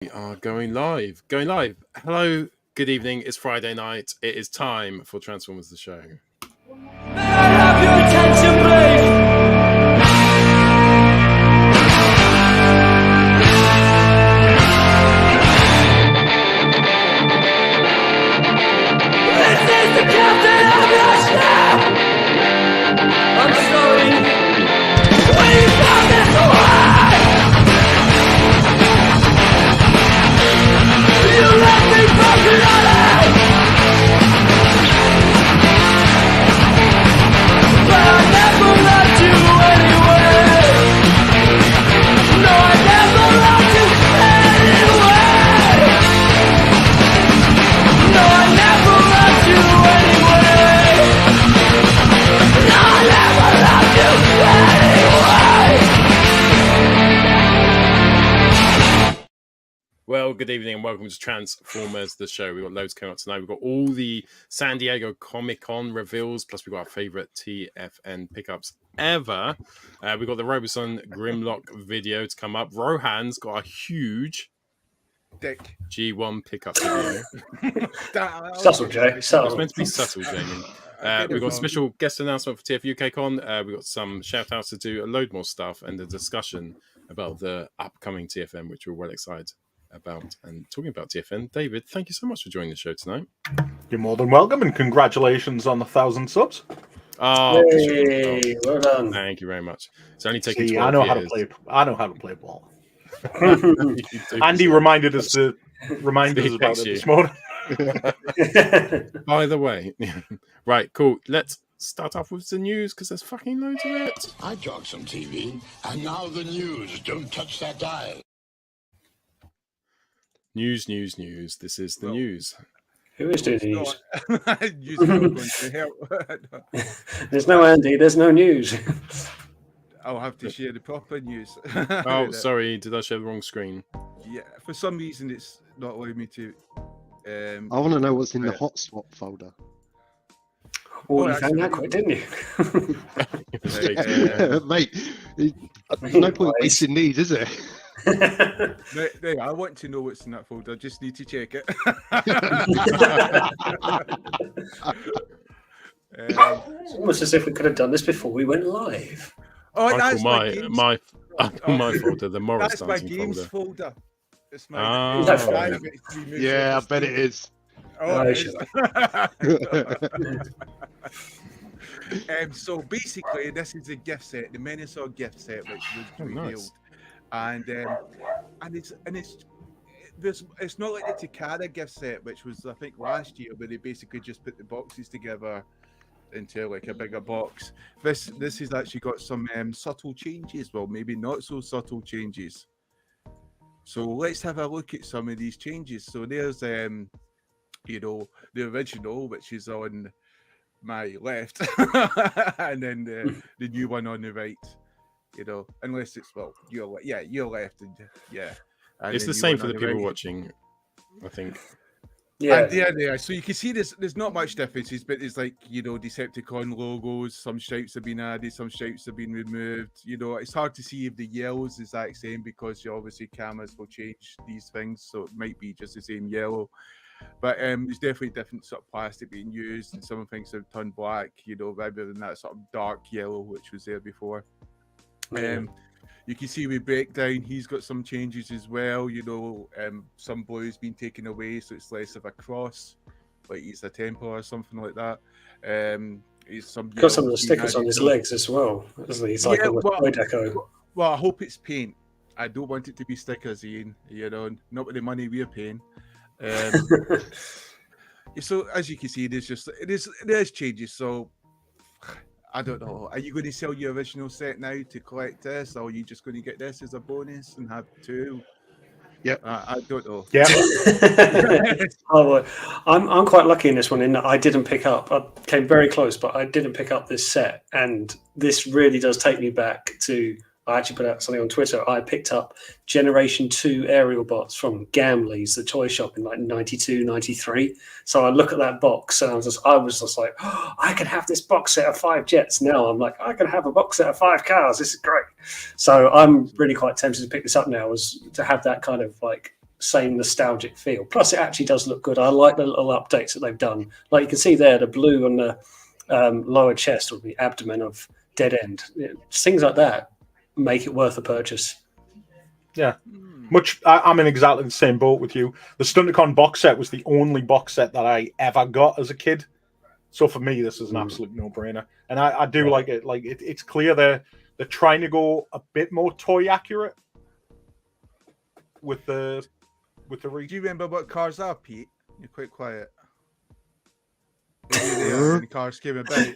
We are going live. Going live. Hello, good evening. It's Friday night. It is time for Transformers the Show. May I have your attention, please? This is the captain of your ship! I'm sorry. Will you put this away? You left me broken hearted! But I never loved you anyway. No, I never loved you anyway. No, I never loved you anyway. No, I never loved you anyway. Well, good evening and welcome to Transformers the Show. We've got loads coming up tonight. We've got all the San Diego Comic-Con reveals, plus we've got our favourite TFN pickups ever. We've got the Roboson Grimlock video to come up. Rohan's got a huge Dick. G1 pickup video. Subtle, Jay. It's Subtle. meant to be subtle, Jamie. We've got a special guest announcement for TFUKCon. We've got some shout outs to do, a load more stuff, and a discussion about the upcoming TFN, which we're well excited about. And talking about TFN, David, thank you so much for joining the show tonight. You're more than welcome, and congratulations on the 1,000 subs. Oh, Hey, well done. thank you very much. It's only taken See, 12 I know years. how to play ball. You do. Andy reminded us about it this morning. By the way, right, cool. Let's start off with the news because there's fucking loads of it. I talk some TV, and now the news. Don't touch that dial. News. This is the news. Who is doing the news? News is not going to help. There's no Andy, there's no news. I'll have to share the proper news. Oh, sorry, did I share the wrong screen? Yeah, for some reason it's not allowing me to. I want to know what's in the hotspot folder. Oh, you actually- found that quick, didn't you? Mate, there's no point wasting these, is there? There, I want to know what's in that folder. I just need to check it. It's almost as if we could have done this before we went live. Oh, I that's call games. my folder the Morris That's my dancing games folder. folder. It's my. Ah. That's my- fine. Yeah, I bet it is. Oh, No, it shut is. So basically, this is a gift set, the Menosaur gift set, which was Oh, revealed, nice. and it's not like the Takara gift set, which was I think last year, where they basically just put the boxes together into like a bigger box. This has actually got some subtle changes, well, maybe not so subtle changes. So let's have a look at some of these changes. So there's the original, which is on my left, and then the new one on the right. Unless it's your left, and yeah. And It's the new same one for on the people right. watching, I think. Yeah. And yeah. So you can see there's not much differences, but there's Decepticon logos. Some stripes have been added, some stripes have been removed. It's hard to see if the yellow is the exact same because obviously cameras will change these things, so it might be just the same yellow. But there's definitely different sort of plastic being used, and some things have turned black, rather than that sort of dark yellow which was there before. You can see with Breakdown, he's got some changes as well. Some blue's been taken away, so it's less of a cross, like he's a temple or something like that. He's Got some of the yellow's been stickers on added his to- legs as well, isn't he? He's like Yeah, a well- deco. Well, I hope it's paint. I don't want it to be stickers, Ian. Not with the money we're paying. So as you can see, there's changes. So I don't know. Are you going to sell your original set now to collect this, or are you just going to get this as a bonus and have two? Yep. I don't know. Yeah. Oh, I'm quite lucky in this one in that I didn't pick up. I came very close, but I didn't pick up this set, and this really does take me back to. I actually put out something on Twitter. I picked up Generation 2 aerial bots from Gamley's, the toy shop, in like 92, 93. So I look at that box and I was just like, oh, I can have this box set of 5 jets. Now I'm like, I can have a box set of 5 cars. This is great. So I'm really quite tempted to pick this up now, to have that kind of like same nostalgic feel. Plus, it actually does look good. I like the little updates that they've done. Like you can see there, the blue on the lower chest or the abdomen of Dead End. Things like that make it worth a purchase. Yeah. I'm in exactly the same boat with you. The StunterCon box set was the only box set that I ever got as a kid. So for me, this is an absolute no-brainer. And I do like it. Like it's clear they're trying to go a bit more toy accurate with the Do you remember what cars are, Pete? You're quite quiet. The cars came about.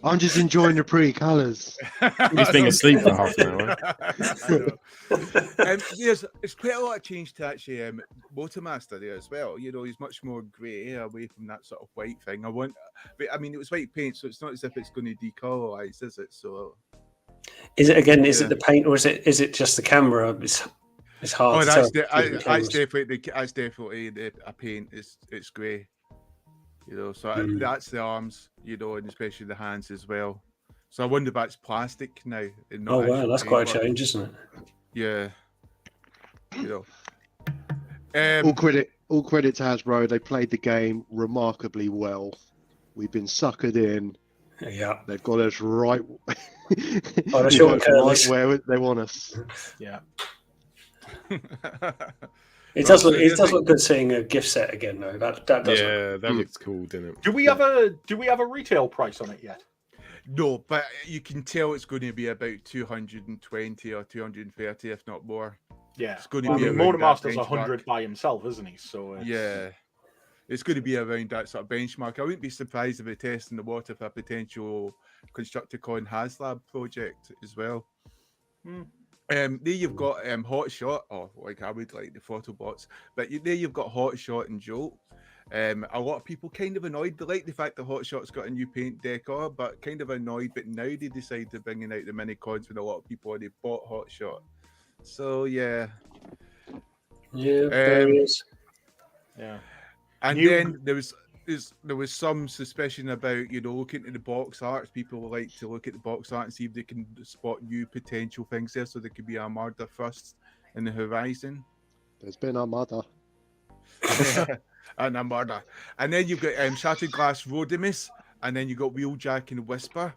I'm just enjoying the pretty colours. He's being asleep for half an hour. It's quite a lot of change to actually Motormaster there as well. You know, he's much more grey away from that sort of white thing. But I mean, it was white paint, so it's not as if it's going to decolorize, is it? So, is it again? Is it the paint, or is it just the camera? It's hard. Oh, to that's definitely a paint. It's grey. You know, so that's the arms, you know, and especially the hands as well. So I wonder if that's plastic now. And not wow, that's quite a change, isn't it? Yeah. You know. All credit to Hasbro. They played the game remarkably well. We've been suckered in. Yeah. They've got us right, right where they want us. Yeah. It does look good seeing a gift set again, though. That does. Yeah, that looks cool, didn't it? Do we have a retail price on it yet? No, but you can tell it's going to be about 220 or 230, if not more. Yeah, it's going to be. Motormaster's 100 by himself, isn't he? So yeah, it's going to be around that sort of benchmark. I wouldn't be surprised if they test in the water for a potential Constructicon HasLab project as well. There you've got Hot Shot, or like I would like the Photobots, but there you've got Hot Shot and Jolt. A lot of people kind of annoyed. They like the fact that Hot Shot's got a new paint decor, but kind of annoyed. But now they decide to bringing out the mini cons when a lot of people already bought Hot Shot. So yeah, there is. Yeah, and then there was some suspicion about, you know, looking at the box arts. People like to look at the box art and see if they can spot new potential things there, so there could be a murder first in the horizon. There's been a murder. And a murder. And then you've got Shattered Glass Rodimus, and then you've got Wheeljack and Whisper.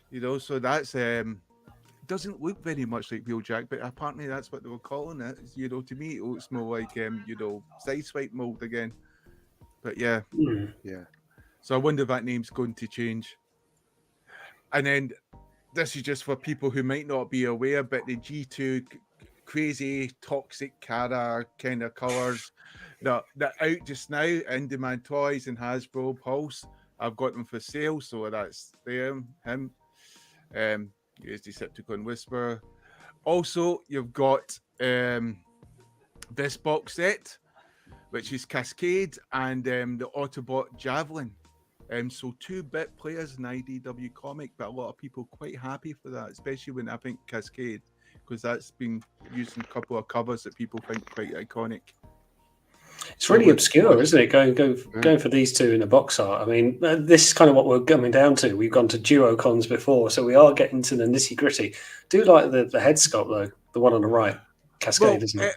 You know, so that's doesn't look very much like Wheeljack, but apparently that's what they were calling it. You know, to me it looks more like you know, Sideswipe mold again. But yeah. Yeah. So I wonder if that name's going to change. And then this is just for people who might not be aware, but the G2 crazy toxic Cara kind of colours that out just now, In Demand Toys and Hasbro Pulse. I've got them for sale, so that's him. Here's Decepticon Whisper. Also, you've got this box set, which is Cascade and the Autobot Javelin. So 2-bit players in IDW comic, but a lot of people quite happy for that, especially when I think Cascade, because that's been used in a couple of covers that people think quite iconic. It's really obscure, isn't it? Going for these two in the box art. I mean, this is kind of what we're coming down to. We've gone to duo cons before, so we are getting to the nitty gritty. Do like the head sculpt though, the one on the right, Cascade, isn't it?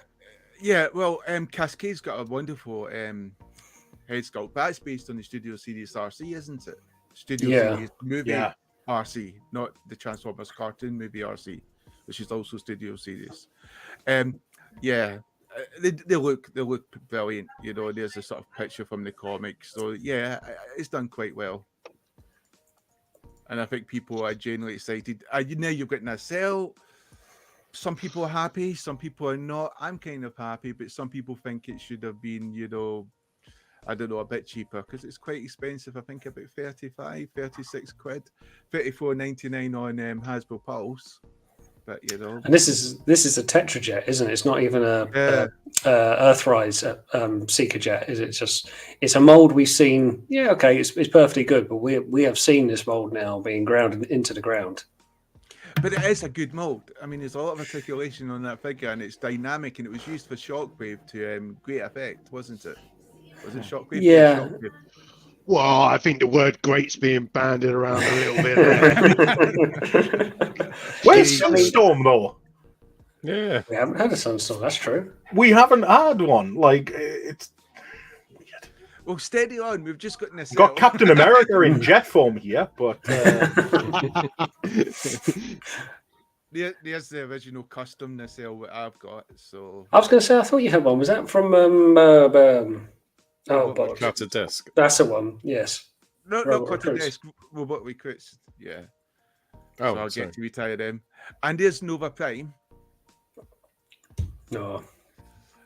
Yeah, well, Cascade's got a wonderful head sculpt. That's based on the Studio Series RC, isn't it? Series movie RC, not the Transformers cartoon movie RC, which is also Studio Series. They look brilliant. You know, there's a sort of picture from the comics. So yeah, it's done quite well. And I think people are genuinely excited. Now you've got Nacelle. Some people are happy, some people are not. I'm kind of happy, but some people think it should have been, you know, I don't know, a bit cheaper, because it's quite expensive. I think about 35, 36 quid, 34.99 on Hasbro Pulse. But you know, and this is a Tetrajet, isn't it? It's not even a Earthrise Seeker Jet, is it? It's a mold we've seen. Yeah, okay, it's perfectly good, but we have seen this mold now being ground into the ground. But it is a good mold. I mean, there's a lot of articulation on that figure, and it's dynamic, and it was used for Shockwave to great effect, wasn't it? Was it Shockwave? Yeah. Shockwave. Well, I think the word "great's" being banded around a little bit. Where's Sunstorm though? Yeah. We haven't had a Sunstorm. That's true. We haven't had one. Like it's Well, steady on. We've just got this. got Captain America in jet form here, but There's the original custom nacelle that I've got. So I was going to say, I thought you had one. Was that from bollocks. Cut a disc. That's the one. Yes. not Robot cut to Recruits. desk. Robot Recruits. Yeah. Oh, So I'll sorry. get to retire them. And there's Nova Prime. No.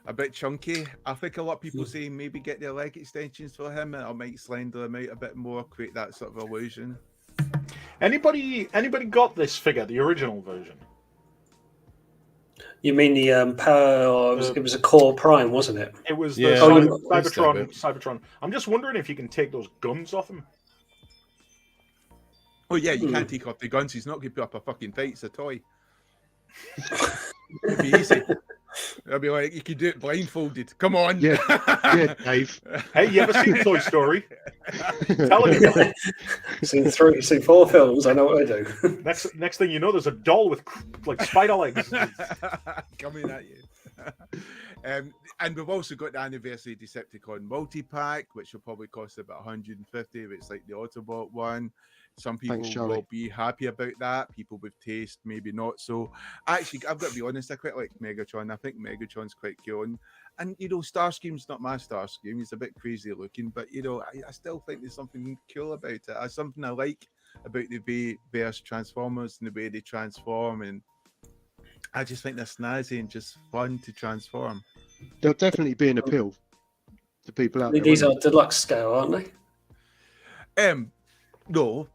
A bit chunky. I think a lot of people say maybe get their leg extensions for him, and I might slender him out a bit more, create that sort of illusion. anybody got this figure, the original version? You mean the power? It was a Core Prime, wasn't it? It was Yeah, the I used to have it. Cybertron. I'm just wondering if you can take those guns off him. Oh yeah, you can't take off the guns. He's not going to put up a fucking fight. It's a toy. It'd be easy. I'd be like, you can do it blindfolded. Come on. Yeah, Dave. Hey, you ever seen Toy Story? Telling you. Seen 4 films. I know what I do. Next thing you know, there's a doll with like spider legs. Coming at you. And we've also got the anniversary Decepticon multi-pack, which will probably cost about 150. It's like the Autobot one. Some people Thanks, Charlie. will be happy about that. People with taste, maybe not so. Actually, I've got to be honest, I quite like Megatron. I think Megatron's quite cool. And you know, Starscream's not my Starscream. He's a bit crazy looking, but you know, I still think there's something cool about it. There's something I like about the way various Transformers and the way they transform. And I just think they're snazzy and just fun to transform. There'll definitely be an appeal to people out there. These won't are deluxe scale, aren't they? No.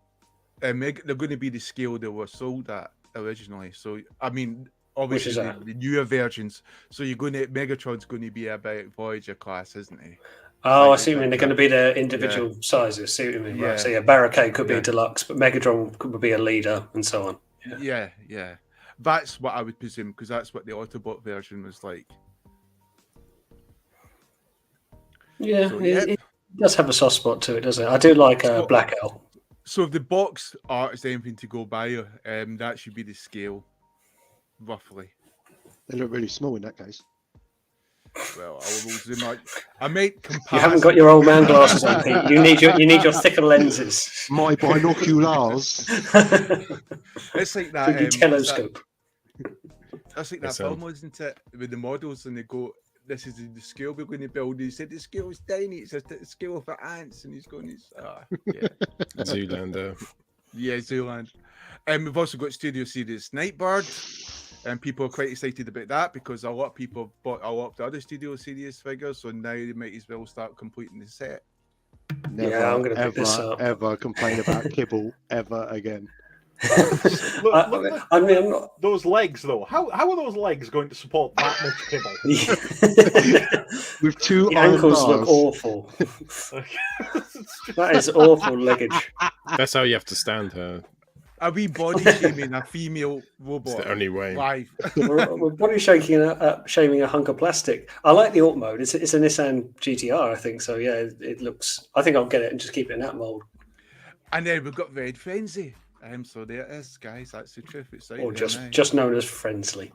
They're going to be the scale they were sold at originally. So, I mean, obviously Which is the newer versions. So Megatron's going to be about Voyager class, isn't he? Oh, I Like, see what you mean. They're going to be the individual sizes. See what you mean? Right. So yeah, Barricade could be a deluxe, but Megatron could be a leader, and so on. Yeah. That's what I would presume, because that's what the Autobot version was like. Yeah, So, it does have a soft spot to it, doesn't it? I do like Black Owl. So if the box art is anything to go by, that should be the scale, roughly. they look really small in that case. Well, I might compare. You haven't got your old man glasses on, Pete. You need your thicker lenses. My binoculars. It's like that. 3D telescope. That's like that It's, film, isn't it? With the models, and they go, "This is the scale we're going to build." He said, "The scale is tiny. It's a scale for ants," and he's going, "Yeah, Zoolander. yeah, Zooland." And we've also got Studio Series Nightbird, and people are quite excited about that because a lot of people have bought a lot of the other Studio Series figures, so now they might as well start completing the set. Never, I'm gonna pick this up. ever complain about kibble ever again. Look, I mean, I'm not. those legs, though. How are those legs going to support that much kibble? With two The iron ankles bars. look awful. That is awful leggage. That's how you have to stand her. Are we body shaming a female robot? It's the only way. Live. We're body shaming a hunk of plastic. I like the Alt mode. It's a Nissan GTR, I think. So yeah, it looks. I think I'll get it and just keep it in that mold. And then we've got Red Frenzy. So there it is, guys. That's the truth. It's out Or there just now. just known as Frenzy.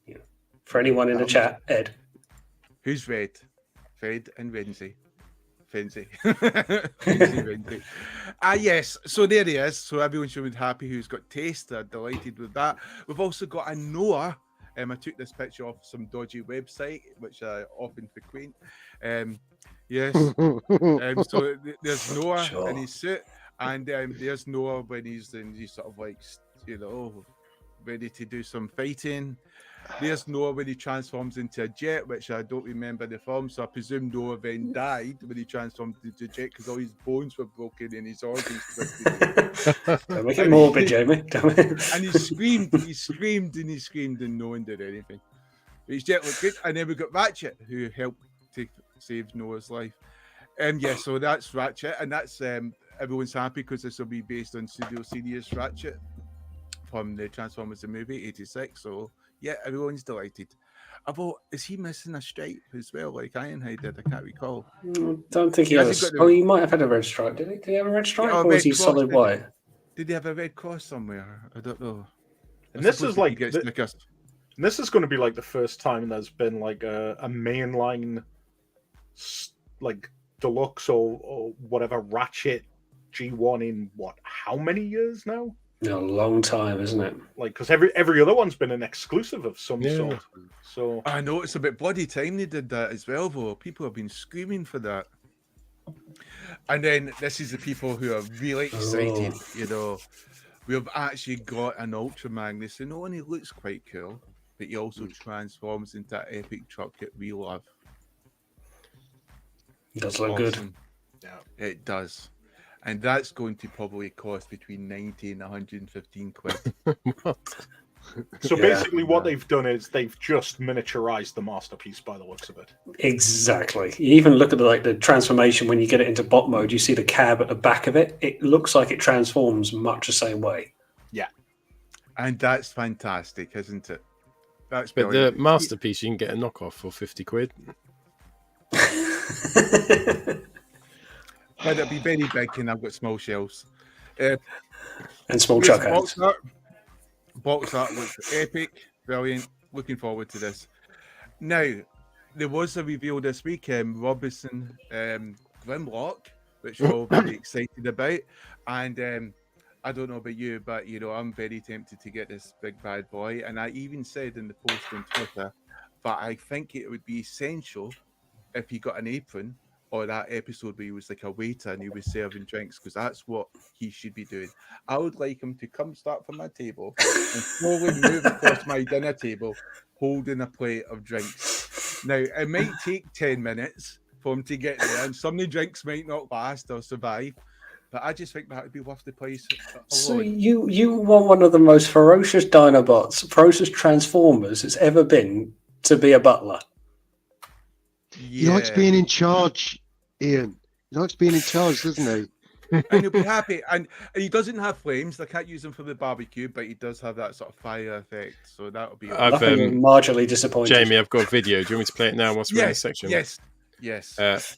Yeah. For anyone in the chat, Ed. Who's Red? Fred and Wednesday. Frenzy. Wednesday. Yes. So there he is. So everyone should be happy who's got taste. They're delighted with that. We've also got a Noah. I took this picture off some dodgy website, which I often frequent. Yes. So there's Noah in his suit. And there's Noah when he's sort of like, ready to do some fighting. There's Noah when he transforms into a jet, which I don't remember the film, so I presume Noah then died when he transformed into a jet because all his bones were broken and his organs twisted. Don't make it morbid, Jamie. And he screamed, and no one did anything. But his jet looked good. And then we got Ratchet, who helped to save Noah's life. So that's Ratchet, and that's everyone's happy because this will be based on Studio Series Ratchet from the Transformers the movie '86. So yeah, everyone's delighted. Although, is he missing a stripe as well, like Ironhide did? I can't recall. Don't think he has. Oh, he might have had a red stripe, did he? Did he have a red stripe, or was he solid white? Did he have a red cross somewhere? I don't know. And this is like And this is going to be like the first time there's been like a mainline, like deluxe or whatever Ratchet G1 in what? How many years now? A long time, isn't it? Like, because every other one's been an exclusive of some sort. So I know it's a bit bloody time they did that as well, though. People have been screaming for that. And then this is the people who are really excited. You know, we've actually got an Ultra Magnus, who not only looks quite cool, but he also transforms into that epic truck that we love. It does look good. Yeah, it does. And that's going to probably cost between 90 and 115 quid. So basically what they've done is they've just miniaturized the masterpiece by the looks of it. Exactly. You even look at the transformation when you get it into bot mode, you see the cab at the back of it. It looks like it transforms much the same way. Yeah. And that's fantastic, isn't it? That's But brilliant. the masterpiece, you can get a knockoff for 50 quid. But it'll be very big and I've got small shelves. And small chuck hands. Box art looks epic, brilliant. Looking forward to this. Now, there was a reveal this week, Robinson Grimlock, which we're all very excited about. And I don't know about you, but you know, I'm very tempted to get this big bad boy. And I even said in the post on Twitter that I think it would be essential if he got an apron, or that episode where he was like a waiter and he was serving drinks, because that's what he should be doing. I would like him to come start from my table and slowly move across my dinner table holding a plate of drinks. Now, it might take 10 minutes for him to get there, and some of the drinks might not last or survive, but I just think that would be worth the price. So you want one of the most ferocious Dinobots, ferocious Transformers it's ever been to be a butler? He likes being in charge, Ian. He likes being in charge, doesn't he? And he'll be happy. And he doesn't have flames. They can't use him for the barbecue, but he does have that sort of fire effect. So that'll be. I've marginally disappointed. Jamie, I've got a video. Do you want me to play it now? Whilst we're in this section? Yes.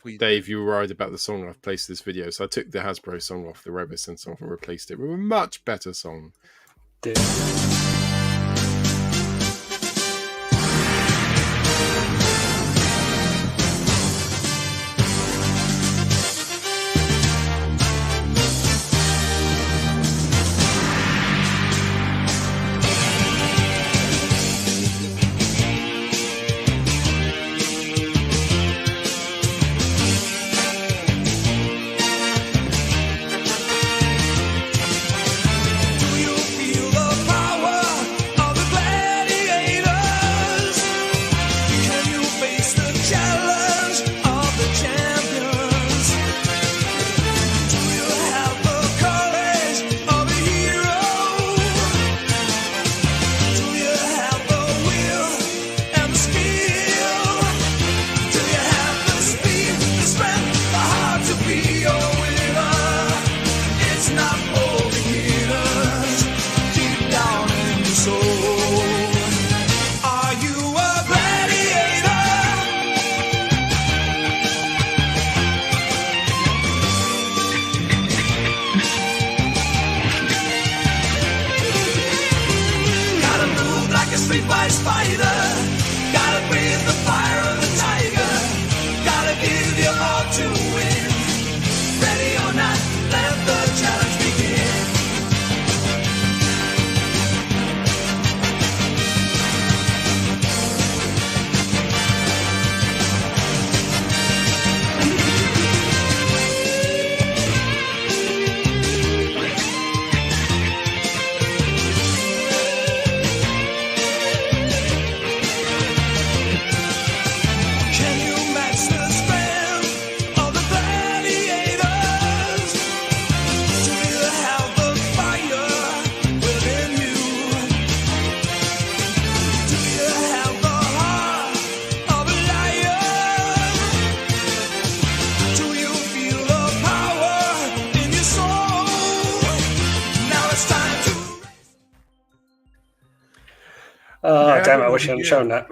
Please. Dave, you were worried about the song. I've placed this video, so I took the Hasbro song off the Robinson song and replaced it with a much better song. Dude. Damn, I wish I hadn't shown that.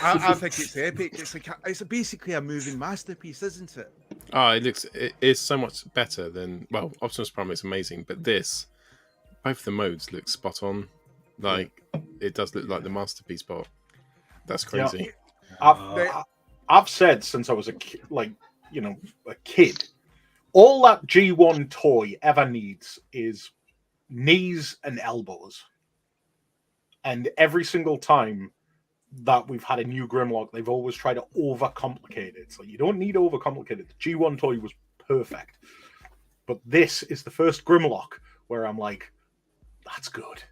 I think it's epic. It's basically a moving masterpiece, isn't it? Oh, it is so much better than, well, Optimus Prime is amazing, but this, both the modes look spot on. Like it does look like the masterpiece bot. That's crazy. I've said since I was a kid, all that G1 toy ever needs is knees and elbows. And every single time that we've had a new Grimlock, they've always tried to overcomplicate it. So you don't need to overcomplicate it. The G1 toy was perfect. But this is the first Grimlock where I'm like, that's good.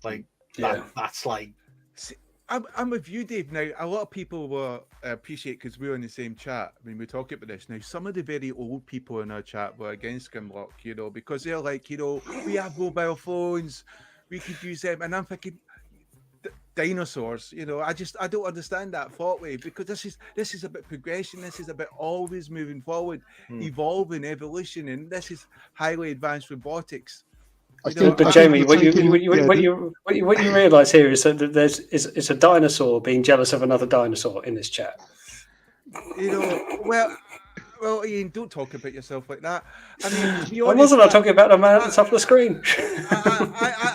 Like, that's like... See, I'm with you, Dave. Now, a lot of people will appreciate, because we're in the same chat when we talk about this. Now, some of the very old people in our chat were against Grimlock, you know, because they're like, you know, we have mobile phones, we could use them. And I'm thinking, dinosaurs, you know, I don't understand that thought way, because this is about progression. This is about always moving forward, evolving, evolution, and this is highly advanced robotics. But Jamie, what you realise here is that it's a dinosaur being jealous of another dinosaur in this chat. You know, well, Ian, don't talk about yourself like that. I mean, to be Why honest, wasn't I talking about the man at the top of the screen?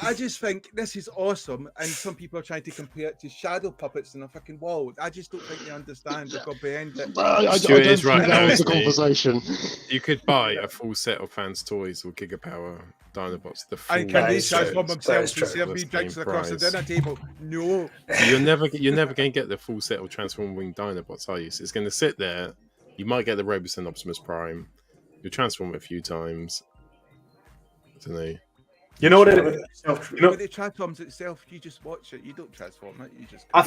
I just think this is awesome, and some people are trying to compare it to shadow puppets in a fucking wall. I just don't think they understand or comprehend it. I Stuart don't is think right, that was the though, conversation. You could buy a full set of Fans Toys or Gigapower Dinobots. The full And can they set transform themselves true. and serve me That's drinks the across the price. dinner table? No. You're never going to get the full set of transforming Dinobots, are you? So it's going to sit there. You might get the Robosen Optimus Prime. You'll transform it a few times. I don't know. You know what But it transforms itself. You just watch it. You don't transform it. You just. I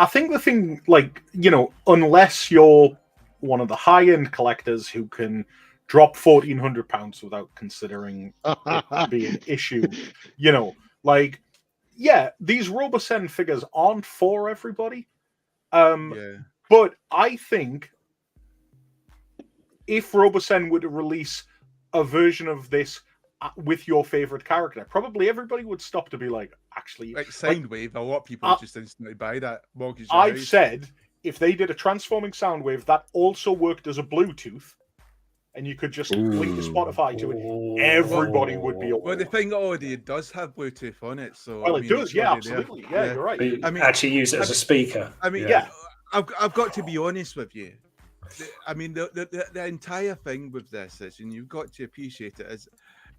think the thing, like, you know, unless you're one of the high-end collectors who can drop £1,400 without considering it being an issue, you know, like, yeah, these Robosen figures aren't for everybody. But I think if Robosen were to release a version of this with your favorite character, probably everybody would stop to be like, actually, like Soundwave, a lot of people just instantly buy that. I've said if they did a transforming Soundwave that also worked as a Bluetooth, and you could just link the Spotify to it, everybody would be aware. Well, the thing already it does have Bluetooth on it, so well, it does, yeah, absolutely, yeah, you're right. But I mean, actually use it as a speaker. I mean, yeah, I've got to be honest with you. I mean, the entire thing with this is, and you've got to appreciate it, is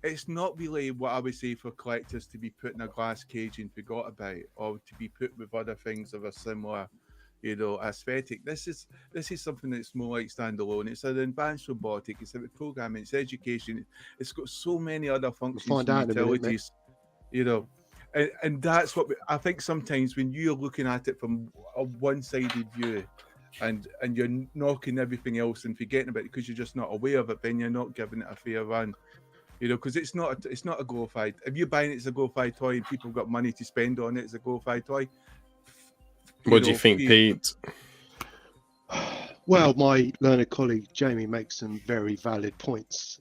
it's not really what I would say for collectors to be put in a glass cage and forgot about, or to be put with other things of a similar, you know, aesthetic. This is something that's more like standalone. It's an advanced robotic. It's about programming. It's education. It's got so many other functions and utilities, you know. And that's what I think sometimes when you're looking at it from a one-sided view, and you're knocking everything else and forgetting about it because you're just not aware of it, then you're not giving it a fair run, you know, because it's not a glorified. If you're buying it as a glorified toy and people have got money to spend on it as a glorified toy, what do you think, Pete? Well, my learned colleague Jamie makes some very valid points,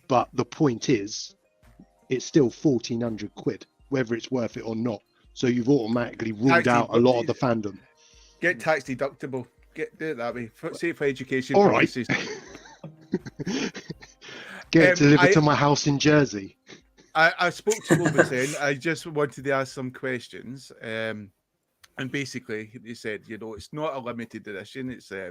but the point is, it's still £1,400, whether it's worth it or not. So you've automatically ruled out a lot of the fandom. Get tax deductible. Do it that way. Say for education All purposes. Right. Get it delivered to my house in Jersey. I spoke to Robosen. I just wanted to ask some questions. And basically, they said, you know, it's not a limited edition. It's a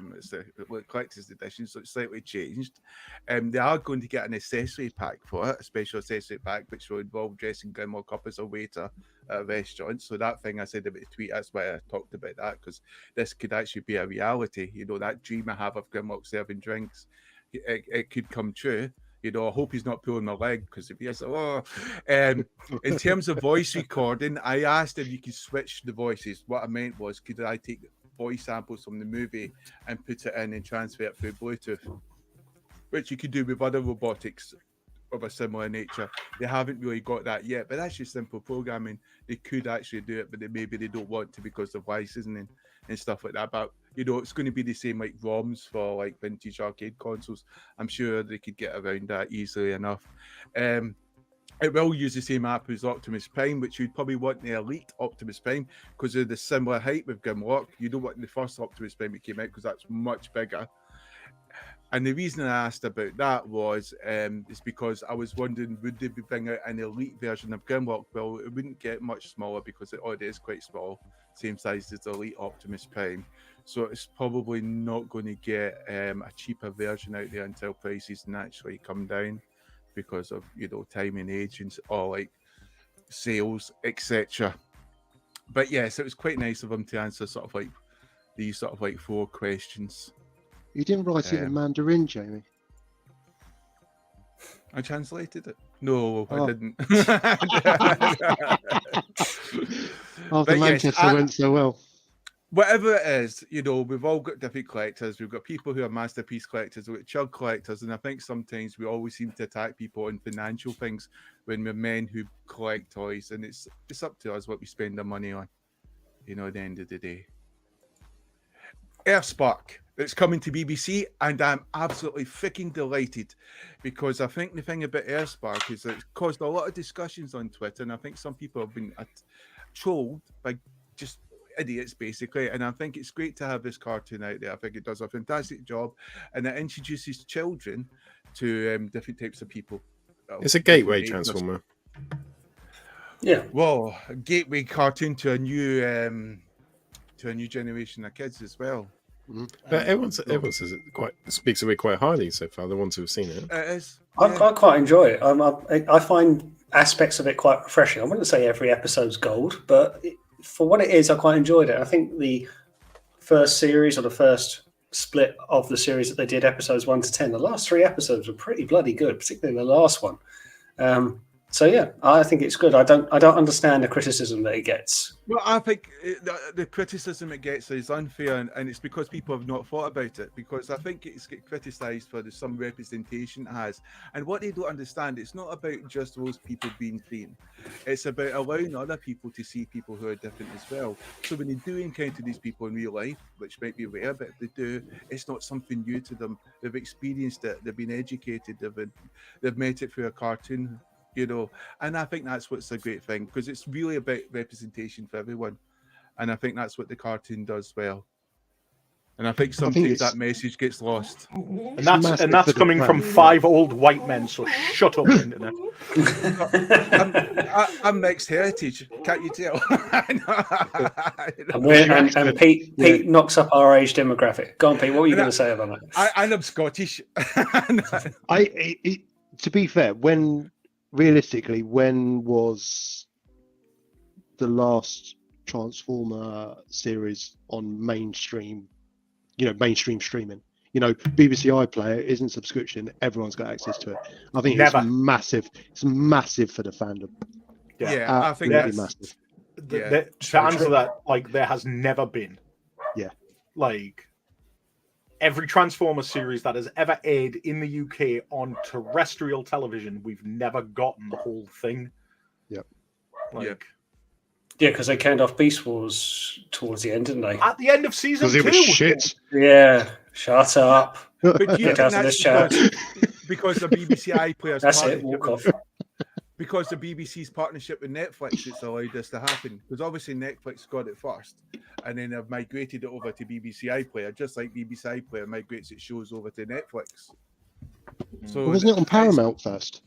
collector's edition, so it's slightly changed. They are going to get an accessory pack for it, a special accessory pack, which will involve dressing Grimlock up as a waiter at a restaurant. So that thing I said about the tweet, that's why I talked about that, because this could actually be a reality. You know, that dream I have of Grimlock serving drinks, it could come true. You know, I hope he's not pulling my leg, because if he is, in terms of voice recording, I asked if you could switch the voices. What I meant was, could I take voice samples from the movie and put it in and transfer it through Bluetooth, which you could do with other robotics of a similar nature. They haven't really got that yet, but that's just simple programming. They could actually do it, but maybe they don't want to because of licensing and stuff like that. But you know, it's going to be the same like ROMs for like vintage arcade consoles. I'm sure they could get around that easily enough. It will use the same app as Optimus Prime, which you'd probably want the Elite Optimus Prime because of the similar height with Grimlock. You don't want the first Optimus Prime that came out because that's much bigger. And the reason I asked about that was is because I was wondering, would they be bringing out an elite version of Grimlock? Well, it wouldn't get much smaller because it already is quite small, same size as the Elite Optimus Prime. So it's probably not going to get a cheaper version out there until prices naturally come down because of, you know, time and age and or like sales, etc. But yes, it was quite nice of them to answer sort of like these sort of like 4 questions. You didn't write it in Mandarin, Jamie. I translated it. No, I Oh. didn't. Oh, the But yes, Manchester went so well. whatever it is, you know, we've all got different collectors. We've got people who are masterpiece collectors, we've got chug collectors, and I think sometimes we always seem to attack people on financial things when we're men who collect toys, and it's up to us what we spend our money on, you know, at the end of the day. Earthspark, it's coming to BBC, and I'm absolutely freaking delighted because I think the thing about Earthspark is that it's caused a lot of discussions on Twitter, and I think some people have been trolled by just idiots basically, and I think it's great to have this cartoon out there. I think it does a fantastic job, and it introduces children to different types of people. It's a gateway transformer. Yeah. Well, a gateway cartoon to a new generation of kids as well. But everyone says it speaks of it quite highly so far. The ones who have seen it. It is. I quite enjoy it. I find aspects of it quite refreshing. I wouldn't say every episode's gold, but for what it is, I quite enjoyed it. I think the first series or the first split of the series that they did, episodes 1 to 10, the last 3 episodes were pretty bloody good, particularly the last one. So yeah, I think it's good. I don't understand the criticism that it gets. Well, I think the criticism it gets is unfair, and it's because people have not thought about it. Because I think it's get criticised for some representation it has, and what they don't understand, it's not about just those people being seen. It's about allowing other people to see people who are different as well. So when they do encounter these people in real life, which might be rare, but if they do, it's not something new to them. They've experienced it. They've been educated. They've met it through a cartoon. You know, and I think that's what's a great thing, because it's really about representation for everyone, and I think that's what the cartoon does well. And I think sometimes that message gets lost. And that's coming from 5 old white men. So shut up, internet. I'm mixed heritage, can't you tell? and Pete knocks up our age demographic. Go on, Pete. What were you going to say about that? I'm Scottish. To be fair, realistically, when was the last Transformer series on mainstream streaming? You know, BBC iPlayer isn't subscription. Everyone's got access to it. I think it's massive. It's massive for the fandom. Yeah, I think that's massive. To answer that, like, there has never been. Yeah. Like, every Transformer series that has ever aired in the UK on terrestrial television, we've never gotten the whole thing. Yep. Yeah, because they canned off Beast Wars towards the end, didn't they? At the end of season 2. Because it was shit. Yeah, shut up. But do you Get out of this chat. Because the BBC iPlayer's That's it, walk off. Because the BBC's partnership with Netflix, it's allowed this to happen. Because obviously Netflix got it first, and then they've migrated it over to BBC iPlayer, just like BBC iPlayer migrates its shows over to Netflix. So wasn't it on Paramount first?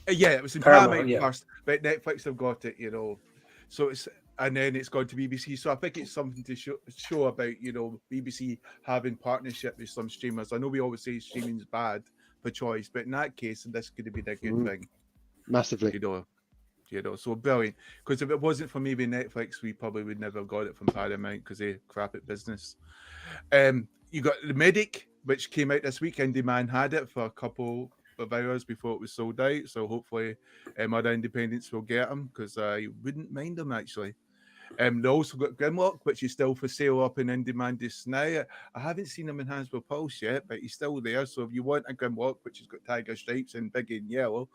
Yeah, it was in Paramount first, but Netflix have got it, you know. So and then it's gone to BBC. So I think it's something to show about, you know, BBC having partnership with some streamers. I know we always say streaming's bad for choice, but in that case, this could have been a good thing. Massively. You know, so brilliant. Because if it wasn't for maybe Netflix, we probably would never have got it from Paramount because they crap at business. You got the Medic, which came out this week. Indie Man had it for a couple of hours before it was sold out. So hopefully other independents will get them, because I wouldn't mind them actually. They also got Grimlock, which is still for sale up in Indie Man just now. I haven't seen him in Hasbro Pulse yet, but he's still there. So if you want a Grimlock, which has got tiger stripes and big and yellow,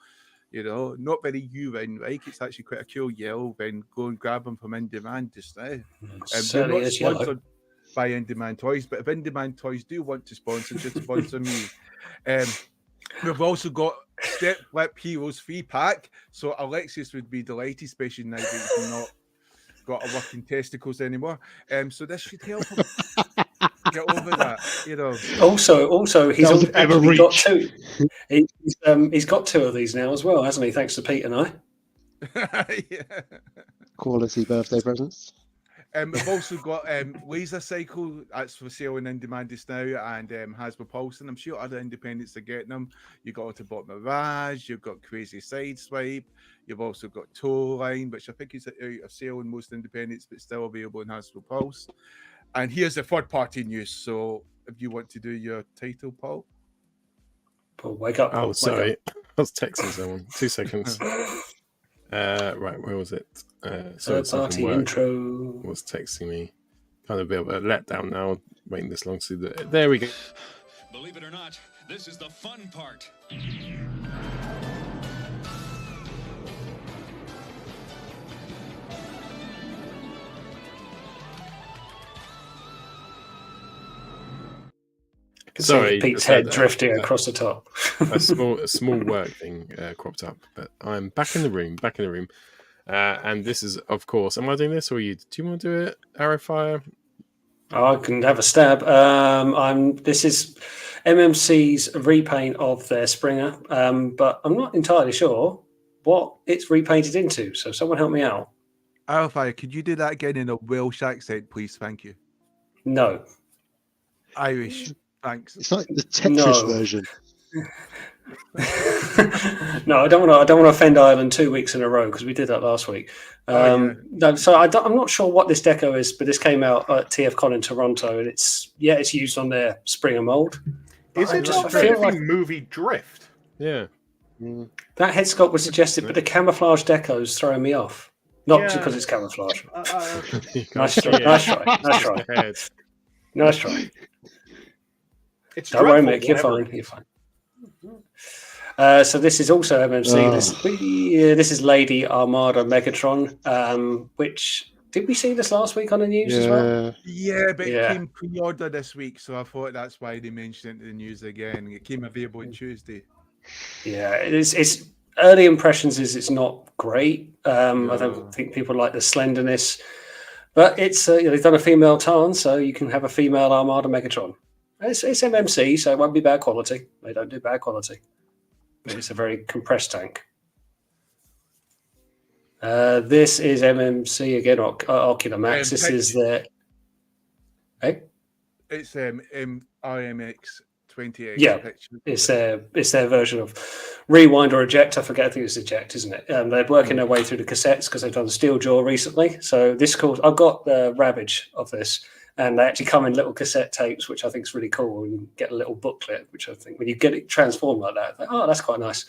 you know, not very urine like, it's actually quite a cool yellow, then go and grab them from Indie Man just now. They're not sponsored by Indie Man Toys, but if Indie Man Toys do want to sponsor, just sponsor me. We've also got Step Flip Heroes 3-pack, so Alexis would be delighted, especially now that he's not got a working testicles anymore. So this should help him. Get over that. You know. Also, he's That was a bit of a actually got reach. two. He's got two of these now as well, hasn't he? Thanks to Pete and I. Yeah. Quality birthday presents. We've also got Laser Cycle, that's for sale in demand just now, and Hasbro Pulse, and I'm sure other independents are getting them. You've got Autobot Mirage, you've got Crazy Sideswipe, you've also got Toe Line, which I think is out of sale in most independents, but still available in Hasbro Pulse. And here's the third party news. So if you want to do your title, Paul. Paul, wake up. Paul, Oh, wake sorry. up. I was texting someone. 2 seconds. Right, where was it? So Third party intro. Was texting me. Kind of a bit of a letdown now, waiting this long to see the. There we go. Believe it or not, this is the fun part. Sorry, Pete's just head had, drifting across the top. a small work thing cropped up, but I'm back in the room. And this is, of course, am I doing this or you? Do you want to do it, Arrowfire? I can have a stab. This is MMC's repaint of their Springer, but I'm not entirely sure what it's repainted into. So someone help me out. Alfire, could you do that again in a Welsh accent, please? Thank you. No. Irish. Thanks. It's like the Tetris version. No, I don't want to offend Ireland 2 weeks in a row because we did that last week. No, so I'm not sure what this deco is, but this came out at TFCON in Toronto, and it's used on their Springer mold. Is it just movie Drift? Yeah. That head sculpt was suggested, but the camouflage deco is throwing me off. Not because it's camouflage. Nice try. Nice try. Don't worry, Mick. You're fine. You're fine. So this is also MMC. This is Lady Armada Megatron. Which did we see this last week on the news as well? Yeah, but it came pre-order this week, so I thought that's why they mentioned it in the news again. It came available on Tuesday. Yeah, it's early impressions is it's not great. I don't think people like the slenderness, but it's they've done a female Tarn, so you can have a female Armada Megatron. It's MMC, so it won't be bad quality. They don't do bad quality. But it's a very compressed tank. This is MMC again, Ocular Max. This is their. Hey? It's RMX 20X. Yeah, it's their version of Rewind or Eject. I forget. I think it's Eject, isn't it? They're working their way through the cassettes because they've done Steel Jaw recently. So this course, I've got the Ravage of this. And they actually come in little cassette tapes, which I think is really cool. And you get a little booklet, which I think when you get it transformed like that, that's quite nice.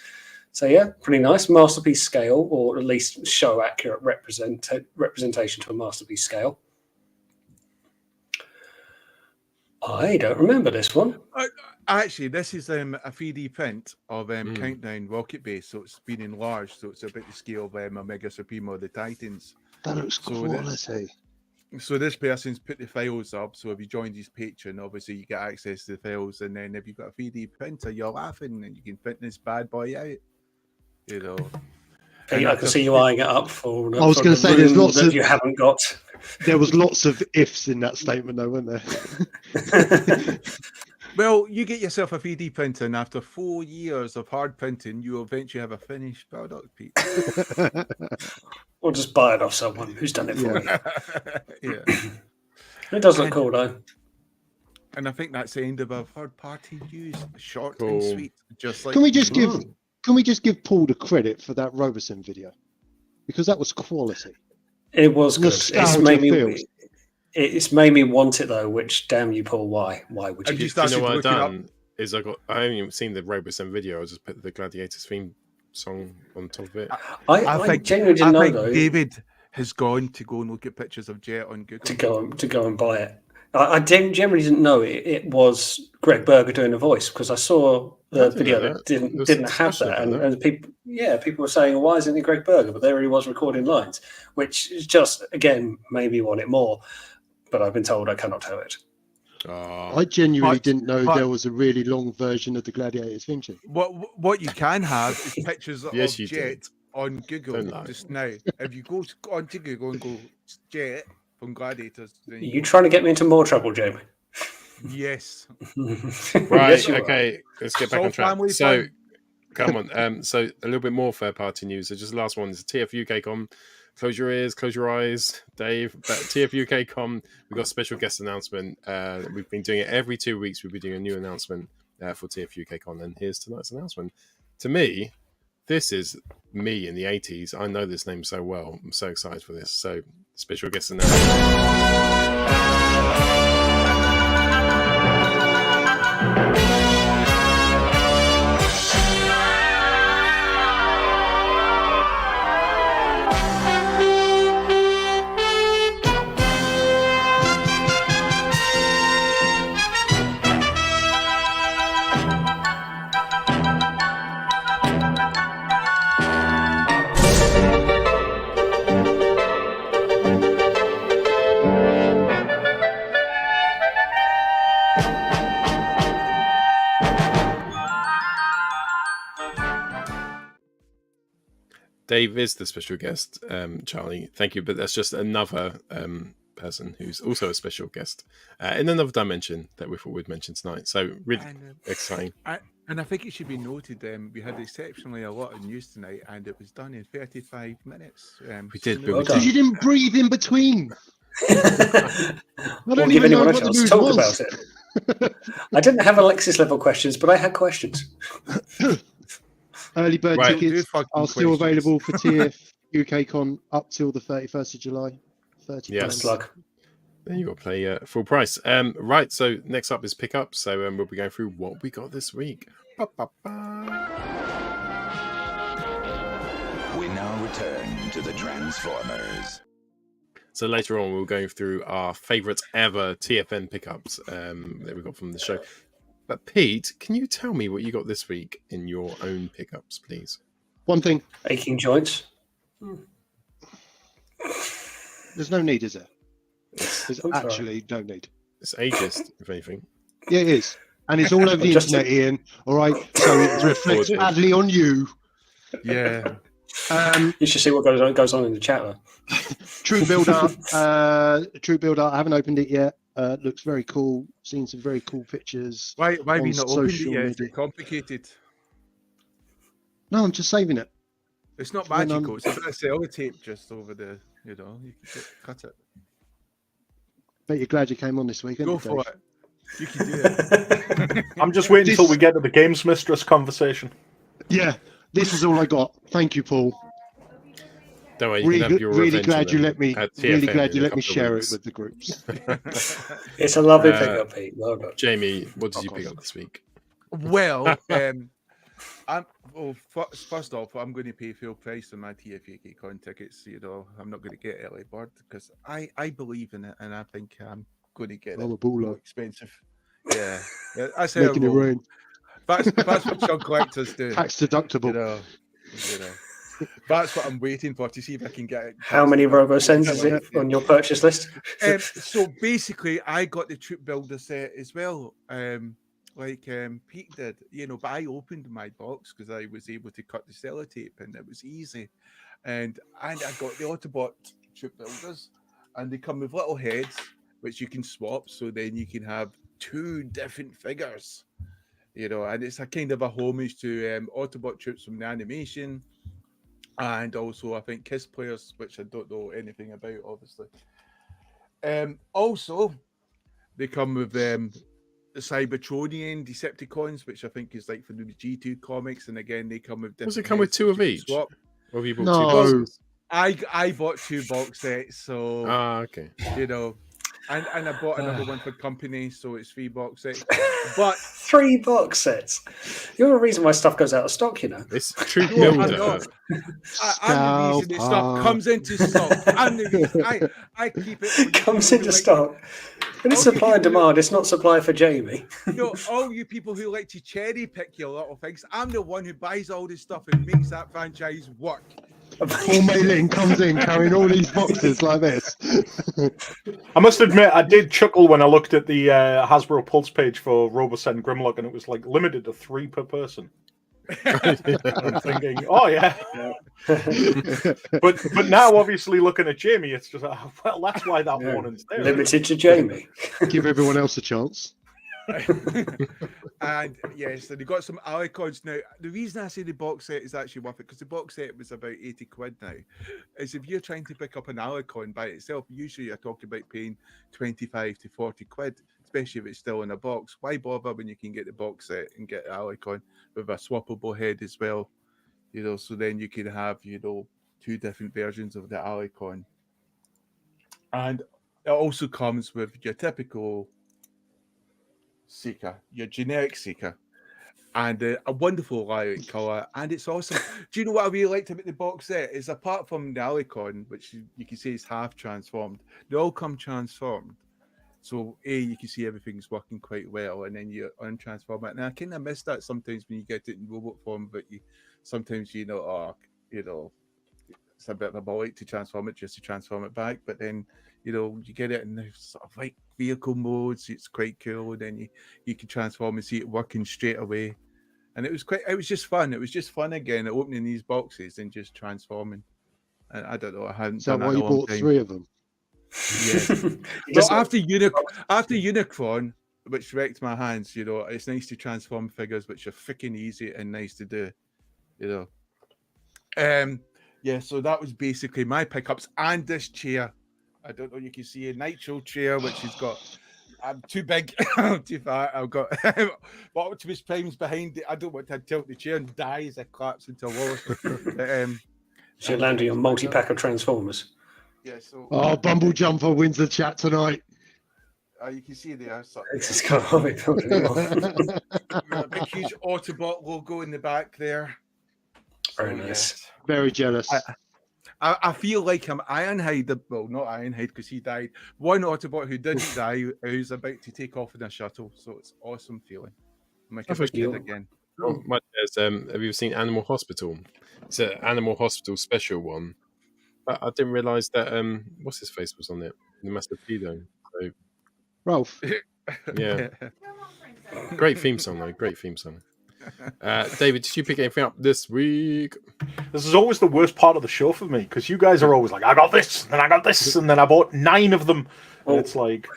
So yeah, pretty nice. Masterpiece scale, or at least show accurate representation to a masterpiece scale. I don't remember this one. Actually, this is a 3D print of Countdown Rocket Base, so it's been enlarged, so it's about the scale of Omega Suprema of the Titans. That looks quality. So this person's put the files up. So if you joined his Patreon, obviously you get access to the files. And then if you've got a 3D printer, you're laughing and you can print this bad boy out. You know. I can see you eyeing it up for. I was going to say, there's lots that of you haven't got. There was lots of ifs in that statement, though, weren't there? Well, you get yourself a 3D printer, and after 4 years of hard printing, you will eventually have a finished product, Pete. Or just buy it off someone who's done it for you. It does look cool, though. And I think that's the end of our third-party news. Short and sweet, just like. Can we just give Paul the credit for that Roberson video, because that was quality. It was good. It's made me want it though. Which, damn you, Paul, why? Why would you? You know what I've done is I haven't even seen the Roberson video. I just put the Gladiators theme song on top of it. I genuinely didn't know though. David has gone to go and look at pictures of Jet on Google to go and buy it. I generally didn't know it was Greg Berger doing the voice, because I saw the video that didn't have that, and people were saying, why isn't it Greg Berger? But there he was recording lines, which is just again made me want it more. But I've been told I cannot have it. I genuinely didn't know there was a really long version of the Gladiators theme tune. What you can have is pictures of Jet did. on Google just now. If you go onto Google and go Jet from Gladiators, Are you trying to get me into more trouble, Jamie? Yes. Right. Yes, you are. Okay. Let's get back So on track. family So, fun. come on. So a little bit more third-party news. So just the last one is TFUKCon. Close your ears, close your eyes, Dave. But TFUKCon, we've got a special guest announcement. We've been doing it every 2 weeks. We'll be doing a new announcement for TFUKCon, and here's tonight's announcement. To me, this is me in the 80s. I know this name so well. I'm so excited for this. So, special guest announcement. Dave is the special guest, Charlie. Thank you, but that's just another person who's also a special guest in another dimension that we thought we'd mention tonight. So really exciting. And I think it should be noted, we had exceptionally a lot of news tonight, and it was done in 35 minutes. We did, so but Because you didn't breathe in between. I Or don't give even know anyone a what the chance to news talk was. about it. I didn't have Alexis level questions, but I had questions. Early bird Right. tickets fucking are still questions. available for TF UKCon up till the 31st of July. 30 Yes. pounds. Plug. Then you got to play full price. Right. So next up is pickup. So we'll be going through what we got this week. Ba, ba, ba. We now return to the Transformers. So later on, we'll go through our favourite ever TFN pickups that we got from the show. But Pete, can you tell me what you got this week in your own pickups, please? One thing, Aching joints. there's no need, is there? There's I'm sorry. actually no need. It's ageist, if anything. Yeah, it is. And it's all over the Just- internet, Ian. All right. So it reflects Gorgeous. badly on you. Yeah. You should see what goes on in the chat, though. True Builder. True Builder. I haven't opened it yet. Looks very cool. Seen some very cool pictures. Why have On you not opened it social yet? Is media. it complicated? No, I'm just saving it. It's not When I'm- magical. It's a bit of sellotape just over the, you can cut it. Bet you're glad you came on this week. aren't Go you, for Dave? it. You can do it. I'm just waiting until we get to the Games Mistress conversation. Yeah, this is all I got. Thank you, Paul. Don't worry, you can have your Really revenge glad you on let me. them at Really TFN glad in you a let me couple of share it weeks. with the groups. It's a lovely Uh, pickup, Pete. Well done. Jamie, what did you Fuck pick off. up this week? Well, first off, I'm going to pay full price on my TFUKCon tickets. I'm not going to get early bird because I believe in it, and I think I'm going to get I'm a it baller. more expensive. Yeah, that's how I Making it roll. rain. That's what chunk collectors do. Tax deductible. You know. That's what I'm waiting for to see if I can get it. How many RoboSens is it on your purchase list? So basically, I got the Troop Builder set as well, like Pete did, but I opened my box because I was able to cut the sellotape and it was easy. And I got the Autobot Troop Builders, and they come with little heads which you can swap, so then you can have two different figures, and it's a kind of a homage to Autobot troops from the animation. And also, I think Kiss players, which I don't know anything about, obviously. Also, they come with the Cybertronian Decepticons, which I think is like for the G2 comics. And again, they come with. Does it different come with heads two which of you can each? swap. Or have you bought No. two boxes? I bought two box sets, so Okay. and I bought another one for company, so it's 3 box sets. But 3 box sets. You're the reason why stuff goes out of stock, It's Troop No, I'm Builder. not. I'm the reason that stuff comes into stock. I'm the reason. I keep it. It comes into stock. When it's All you supply and people- demand, it's not supply for Jamie. All you people who like to cherry pick your little things, I'm the one who buys all this stuff and makes that franchise work. Paul Mayling comes in carrying all these boxes like this. I must admit, I did chuckle when I looked at the Hasbro Pulse page for RoboSen Grimlock, and it was like limited to 3 per person. I'm thinking, oh yeah. but now, obviously, looking at Jamie, it's just well, that's why that warning's there. Limited to Jamie. Give everyone else a chance. And yes, so they got some Alicons. Now, the reason I say the box set is actually worth it, because the box set was about 80 quid now, is if you're trying to pick up an Alicon by itself, usually you're talking about paying 25 to 40 quid, especially if it's still in a box. Why bother when you can get the box set and get Alicon with a swappable head as well? You know, so then you can have, you know, 2 different versions of the Alicon. And it also comes with your typical Seeker, your generic Seeker, and a wonderful lilac colour, and it's awesome. Do you know what I really liked about the box set? Is apart from the Alicon, which you can say is half transformed, they all come transformed. So you can see everything's working quite well, and then you untransform it. And I kind of miss that sometimes when you get it in robot form, but sometimes it's a bit of a bollock to transform it just to transform it back. But then you get it in the sort of like vehicle modes. It's quite cool, and then you can transform and see it working straight away. And it was just fun. It was just fun again, opening these boxes and just transforming. And I don't know, I hadn't Is that done that why in a you long bought time. 3 of them? Yes. Well, after Unicron, which wrecked my hands, it's nice to transform figures, which are freaking easy and nice to do, Yeah, so that was basically my pickups, and this chair. I don't know, you can see a Nitro chair, which has got, I'm too big, I'm too fat, I've got Optimus Prime's behind it. I don't want to tilt the chair and die as I collapse into a wall. So you're landing on multi-pack of Transformers. Yeah, so Bumble Jumper wins the chat tonight. you can see there. It's just got a big huge Autobot logo in the back there. Very nice. Very jealous. I feel like I'm Ironhide. Well, not Ironhide because he died. One Autobot who didn't die, who's about to take off in a shuttle. So it's an awesome feeling. I'm like a kid again. Oh, have you ever seen Animal Hospital? It's an Animal Hospital special one. But I didn't realise that what's his face was on it. The Master Pedo. So, Ralph. Yeah. Great theme song though. Great theme song. David, did you pick anything up this week? This is always the worst part of the show for me, because you guys are always like, I got this, and I got this, and then I bought 9 of them. And it's like,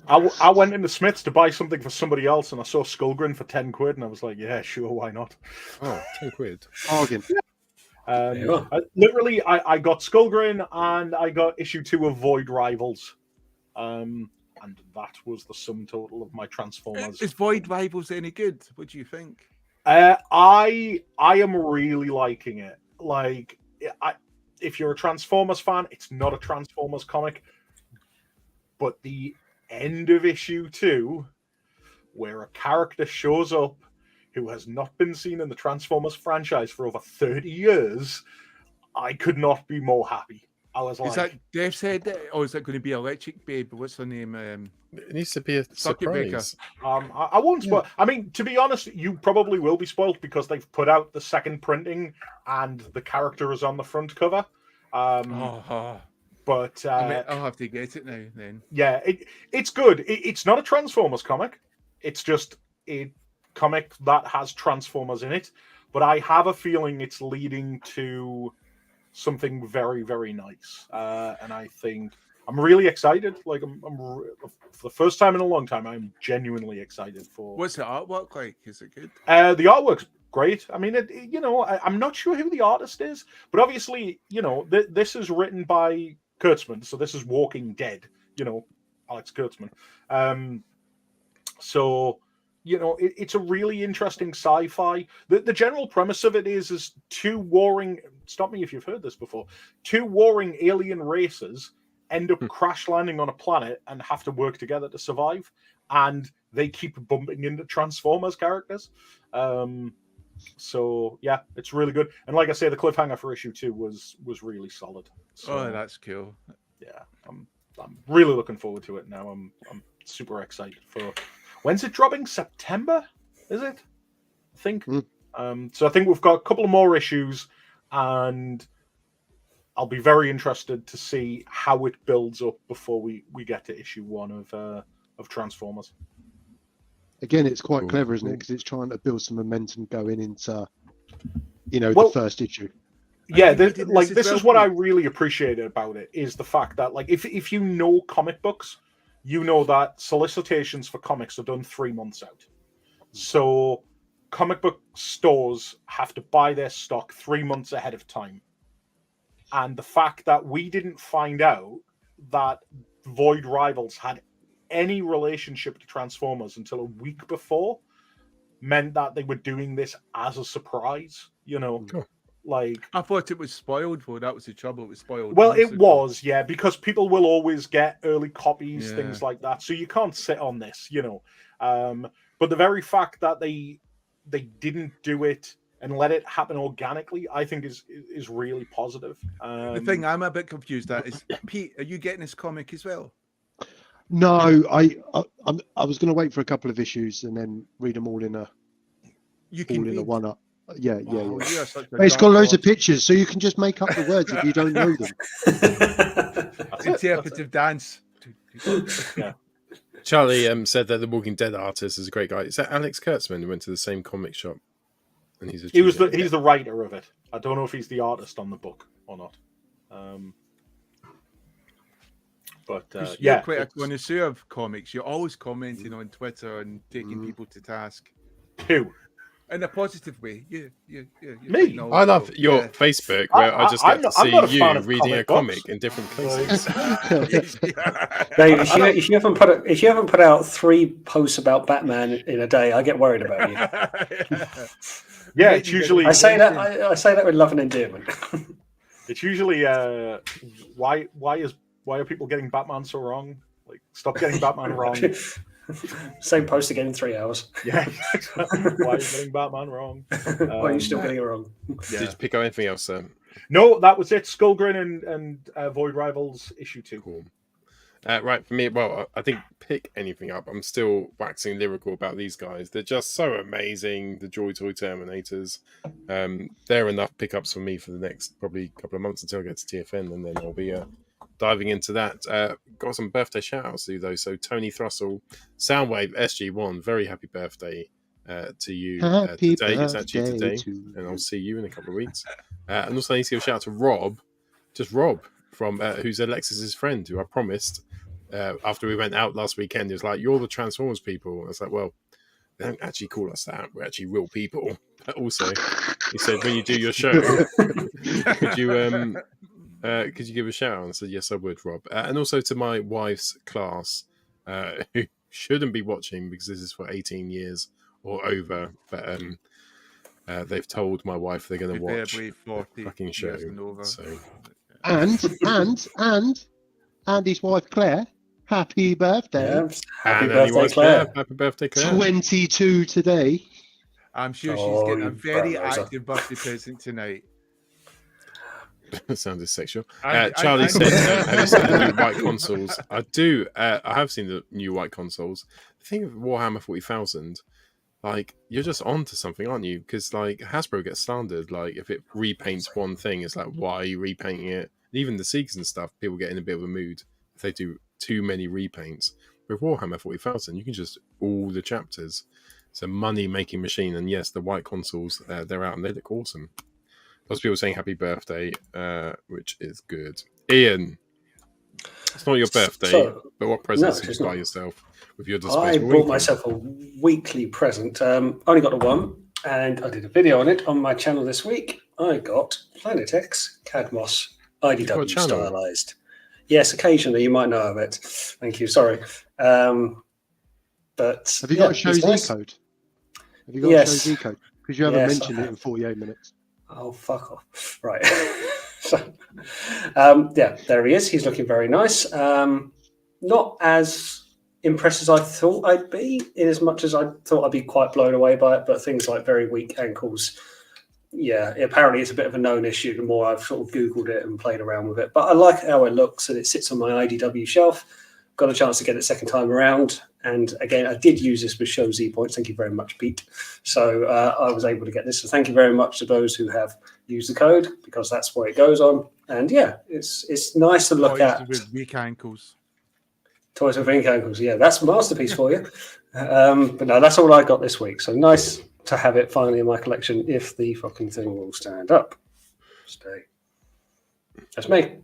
I went into Smith's to buy something for somebody else, and I saw Skullgrin for 10 quid, and I was like, yeah, sure, why not? Oh, 10 quid. Bargain. I got Skullgrin, and I got issue 2 of Void Rivals. And that was the sum total of my Transformers. Is Void Rivals any good? What do you think? I am really liking it. Like, if you're a Transformers fan, it's not a Transformers comic, but the end of issue 2, where a character shows up who has not been seen in the Transformers franchise for over 30 years, I could not be more happy. I was like, is that Death's Head, or is that going to be Electric Babe? What's her name? It needs to be a surprise. I won't spoil. I mean, to be honest, you probably will be spoiled because they've put out the second printing and the character is on the front cover. But I'll have to get it now. Then it's good. It's not a Transformers comic. It's just a comic that has Transformers in it. But I have a feeling it's leading to something very, very nice, and I think I'm really excited. Like, I'm for the first time in a long time, I'm genuinely excited for. What's the artwork like? Is it good? The artwork's great. I mean, I'm not sure who the artist is, but obviously, this is written by Kurtzman, so this is Walking Dead. Alex Kurtzman. So. It's a really interesting sci-fi. The general premise of it is 2 warring. Stop me if you've heard this before. 2 warring alien races end up crash landing on a planet and have to work together to survive. And they keep bumping into Transformers characters. So yeah, it's really good. And like I say, the cliffhanger for issue 2 was really solid. So, that's cool. Yeah, I'm really looking forward to it now. I'm super excited for. When's it dropping? September, is it? I think. So I think we've got a couple of more issues, and I'll be very interested to see how it builds up before we get to issue 1 of Transformers. Again, it's quite clever, isn't it? Because it's trying to build some momentum going into, the first issue. Yeah, this is what I really appreciated about it, is the fact that, like, if you know comic books, you know that solicitations for comics are done 3 months out. So comic book stores have to buy their stock 3 months ahead of time. And the fact that we didn't find out that Void Rivals had any relationship to Transformers until a week before meant that they were doing this as a surprise, you know. Cool. Like, I thought it was spoiled, though. That was the trouble. It was spoiled. well, months it ago. was, yeah, because people will always get early copies, Yeah. things like that. So you can't sit on this, you know. But the very fact that they didn't do it and let it happen organically, I think is really positive. The thing I'm a bit confused at is, Pete, are you getting this comic as well? No, I was going to wait for a couple of issues and then read them all in a You can read. one up. Yeah, Wow, yeah. you are such a But it's got dark loads of horse. pictures, so you can just make up the words if you don't know them. Interpretive dance. Yeah. Charlie said that the Walking Dead artist is a great guy. Is that Alex Kurtzman who went to the same comic shop? And he's He's the writer of it. I don't know if he's the artist on the book or not. But You're yeah, quite a it's- connoisseur of comics. You're always commenting on Twitter and taking people to task who? in a positive way. You're Me? pretty knowledgeable. I love your Yeah. Facebook where I just I'm get to not- I'm not a see fan you of reading a comic books. comic in different places. Dave, if you haven't put out 3 posts about Batman in a day, I get worried about you. Yeah, it's usually I say that with love and endearment. it's usually why are people getting Batman so wrong? Like, stop getting Batman wrong. Same post again in 3 hours. Yeah, why are you getting Batman wrong? Why are you still getting it wrong? Did you pick up anything else, sir? No, that was it. Skullgrin and Void Rivals issue 2. Cool. Right, for me, well, I think pick anything up. I'm still waxing lyrical about these guys. They're just so amazing. The Joy Toy Terminators. They're enough pickups for me for the next probably couple of months until I get to TFN, and then I'll be diving into that. Got some birthday shout outs to do, though. So, Tony Thrussell, Soundwave SG1, very happy birthday to you Happy today. It's actually birthday today, to and I'll see you in a couple of weeks. And also, I need to give a shout out to Rob, just Rob, from who's Alexis's friend, who I promised after we went out last weekend. He was like, "You're the Transformers people." I was like, "Well, they don't actually call us that. We're actually real people." But also, he said, "When you do your show, could you give a shout out?" And I said, "Yes, I would, Rob." And also to my wife's class, who shouldn't be watching because this is for 18 years or over, but they've told my wife they're going to watch Preferably 40 the fucking show. years and over. So. And his wife Claire, happy birthday. Yeah. Happy And birthday, anyone's Claire. Happy birthday, Claire. 22 today. I'm sure Oh, she's getting a you very brat loser. active birthday present tonight. That sounded sexual. And- Charlie and- said, "Have you seen the new white consoles?" I do. I have seen the new white consoles. The thing with Warhammer 40,000, like, you're just onto something, aren't you? Because like Hasbro gets standard. Like, if it repaints one thing, it's like, why are you repainting it? Even the Seekers and stuff, people get in a bit of a mood if they do too many repaints. With Warhammer 40,000, you can just all the chapters. It's a money-making machine, and yes, the white consoles, they're out and they look awesome. Lots of people saying happy birthday, which is good. Ian, it's not your birthday, but what presents did you buy yourself with your I disposable bought income? myself a weekly present. Only got the one, and I did a video on it on my channel this week. I got Planet X Cadmos got a IDW channel? stylized. Yes, occasionally you might know of it. Thank you. Sorry. But Have you got a show it's Z nice. code? Have you got Yes. a show Z code? Because you haven't Yes, mentioned I it in 48 minutes. Oh, fuck off. Right. So, yeah, there he is. He's looking very nice. Not as impressed as I thought I'd be, in as much as I thought I'd be quite blown away by it, but things like very weak ankles. Yeah, apparently it's a bit of a known issue the more I've sort of Googled it and played around with it. But I like how it looks, and it sits on my IDW shelf. Got a chance to get it second time around. And again, I did use this with Show Z points. Thank you very much, Pete. So I was able to get this. So thank you very much to those who have used the code, because that's where it goes on. And yeah, it's nice to look Toys at. with weak ankles. Toys with weak ankles. Yeah, that's a masterpiece for you. But no, that's all I got this week. So nice to have it finally in my collection if the fucking thing will stand up. Stay. That's me.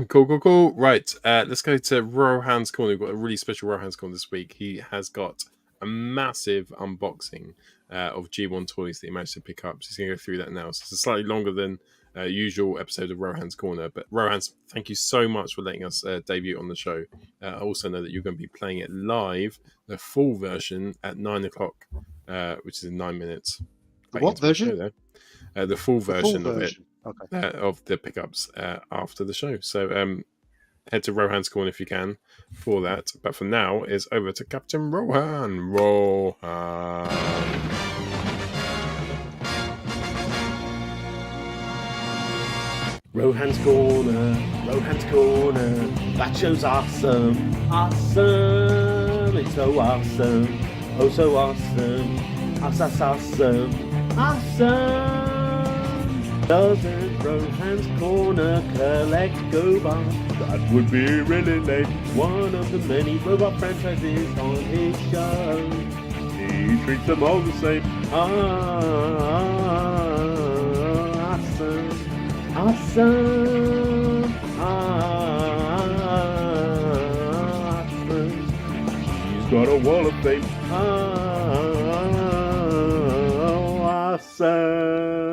Cool. Right, let's go to Rohan's Corner. We've got a really special Rohan's Corner this week. He has got a massive unboxing of G1 toys that he managed to pick up. So he's going to go through that now. So it's a slightly longer than usual episode of Rohan's Corner. But Rohan's, thank you so much for letting us debut on the show. I also know that you're going to be playing it live, the full version, at 9 o'clock, which is in 9 minutes. What version? The full version of it. Okay. Of the pickups after the show. So head to Rohan's Corner if you can for that. But for now, it's over to Captain Rohan. Rohan's Corner, that show's awesome, it's so awesome, oh so awesome, awesome. Doesn't Rohan's Corner collect GoBots? That would be really late. One of the many robot franchises on his show. He treats them all the same. Awesome. He's got a wall of fame. Awesome.